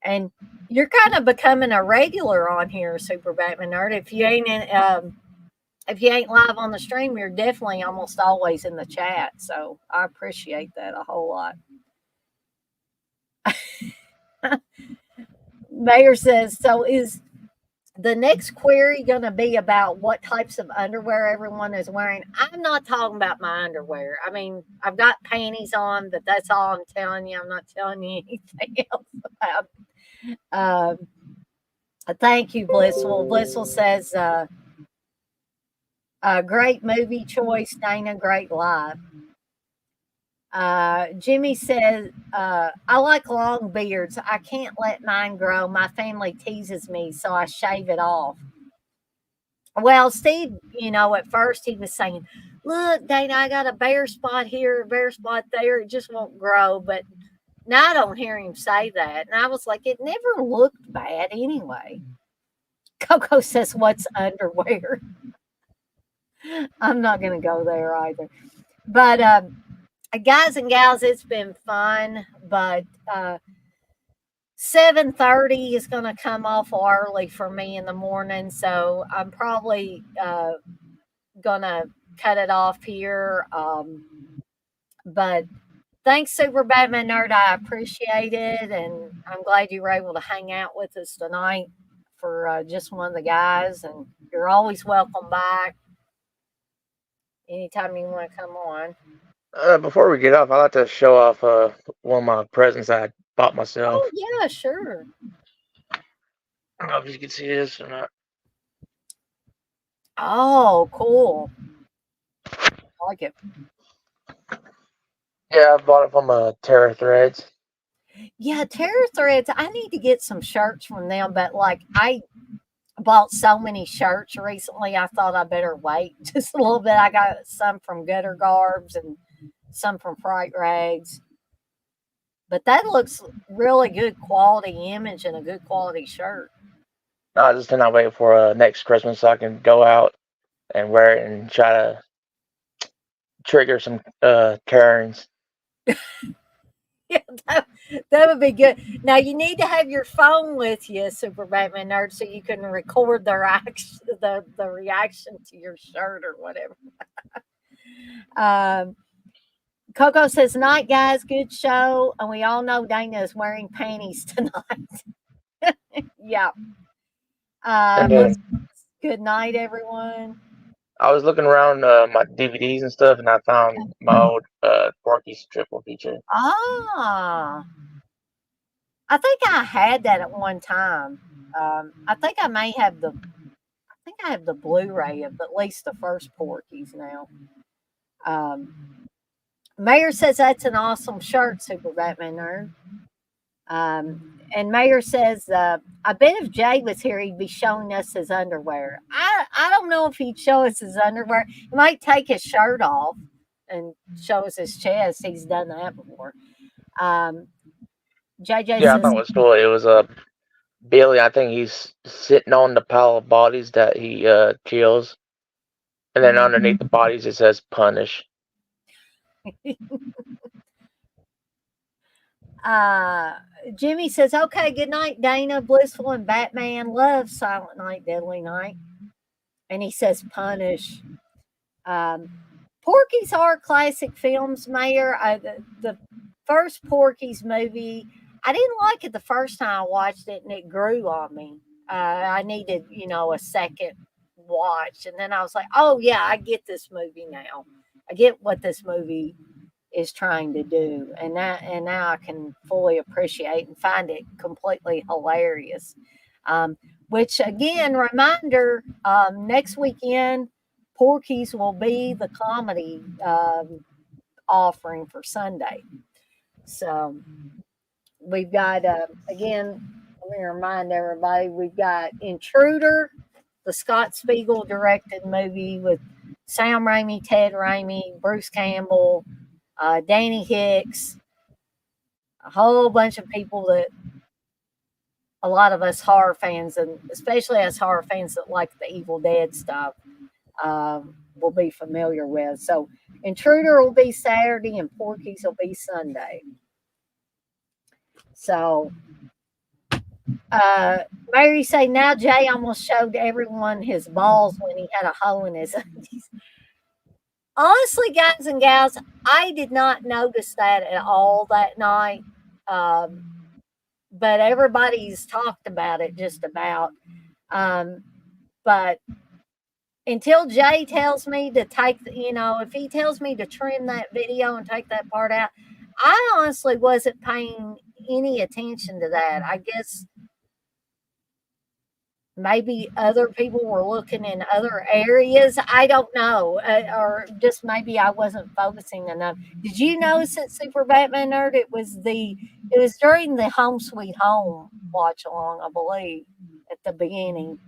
And you're kind of becoming a regular on here, Super Batman Nerd. If you ain't live on the stream, you're definitely almost always in the chat. So I appreciate that a whole lot. Mayor says, so is the next query going to be about what types of underwear everyone is wearing? I'm not talking about my underwear. I mean, I've got panties on, but that's all I'm telling you. I'm not telling you anything else about it. Thank you, Blissful. Blissful says, great movie choice, Dana. Great live. Jimmy says, I like long beards. I can't let mine grow. My family teases me, so I shave it off. Well, Steve, at first he was saying, look, Dana, I got a bare spot here, a bare spot there. It just won't grow. But now I don't hear him say that. And I was like, it never looked bad anyway. Coco says, what's underwear? I'm not going to go there either. But guys and gals, it's been fun. But 7:30 is going to come off early for me in the morning, so I'm probably going to cut it off here. But thanks, Super Batman Nerd. I appreciate it, and I'm glad you were able to hang out with us tonight for just one of the guys. And you're always welcome back anytime you want to come on. Before we get off, I'd like to show off one of my presents I bought myself. Oh, yeah, sure. I don't know if you can see this or not. Oh, cool. I like it. Yeah, I bought it from Terra Threads. Yeah, Terror Threads. I need to get some shirts from them, but like I bought so many shirts recently, I thought I better wait just a little bit. I got some from Gutter Garbs and some from Fright Rags. But that looks really good quality image and a good quality shirt. No, I just cannot wait for next Christmas so I can go out and wear it and try to trigger some Karens. Yeah, that would be good. Now you need to have your phone with you, Super Batman Nerd, so you can record their action, the reaction to your shirt or whatever. Um, Coco says, "Night guys, good show." And we all know Dana is wearing panties tonight. Yeah. And Let's then good night, everyone. I was looking around my DVDs and stuff, and I found my old Porky's triple feature. Ah, I think I had that at one time. I think I may have the. I think I have the Blu-ray of at least the first Porky's now. Mayor says that's an awesome shirt, Super Batman Nerd. And Mayor says, I bet if Jay was here, he'd be showing us his underwear. I don't know if he'd show us his underwear. He might take his shirt off and show us his chest. He's done that before. JJ Yeah, I thought says, it was cool. It was Billy. I think he's sitting on the pile of bodies that he kills, and then mhm. underneath the bodies it says "punish." uh, Jimmy says, okay, good night, Dana. Blissful and Batman love Silent Night, Deadly Night. And he says, punish. Um, Porky's are classic films, Mayor. The first Porky's movie, I didn't like it the first time I watched it, and it grew on me. I needed, a second watch, and then I was like, "Oh yeah, I get this movie now. I get what this movie is trying to do, and now I can fully appreciate and find it completely hilarious." Um, which again, reminder: next weekend, Porky's will be the comedy offering for Sunday. So we've got again. Let me remind everybody: we've got Intruder, the Scott Spiegel directed movie with Sam Raimi, Ted Raimi, Bruce Campbell, Danny Hicks, a whole bunch of people that a lot of us horror fans, and especially us horror fans that like the Evil Dead stuff, will be familiar with. So, Intruder will be Saturday, and Porky's will be Sunday. So, Mary say now Jay almost showed everyone his balls when he had a hole in his undies. Honestly, guys and gals, I did not notice that at all that night. Um, but everybody's talked about it just about. Um, but until Jay tells me to take, if he tells me to trim that video and take that part out, I honestly wasn't paying any attention to that. I guess maybe other people were looking in other areas. I don't know, or just maybe I wasn't focusing enough. Did you notice it, Super Batman Nerd? It was during the Home Sweet Home watch along, I believe, at the beginning.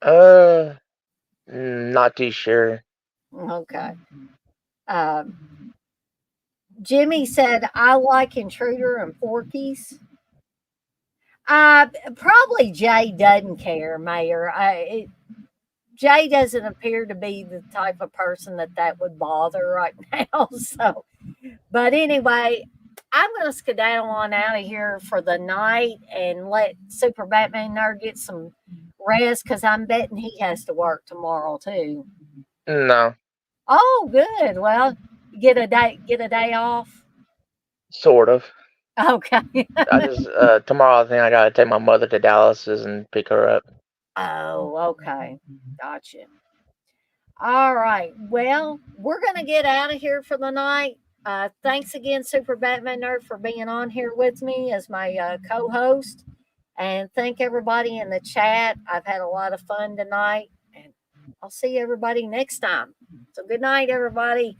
Uh, not too sure. Okay. Um, Jimmy said, I like Intruder and Porky's. Probably Jay doesn't care, Mayor. Jay doesn't appear to be the type of person that would bother right now. So, but anyway, I'm going to skedaddle on out of here for the night and let Super Batman Nerd get some rest because I'm betting he has to work tomorrow too. No, Oh, good. Well, get a day off. sort of. Okay. I just tomorrow I think I gotta take my mother to Dallas's and pick her up. Oh, okay. Gotcha. All right. Well, we're going to get out of here for the night. Thanks again, Super Batman Nerd, for being on here with me as my co host. And thank everybody in the chat. I've had a lot of fun tonight. And I'll see everybody next time. So, good night, everybody.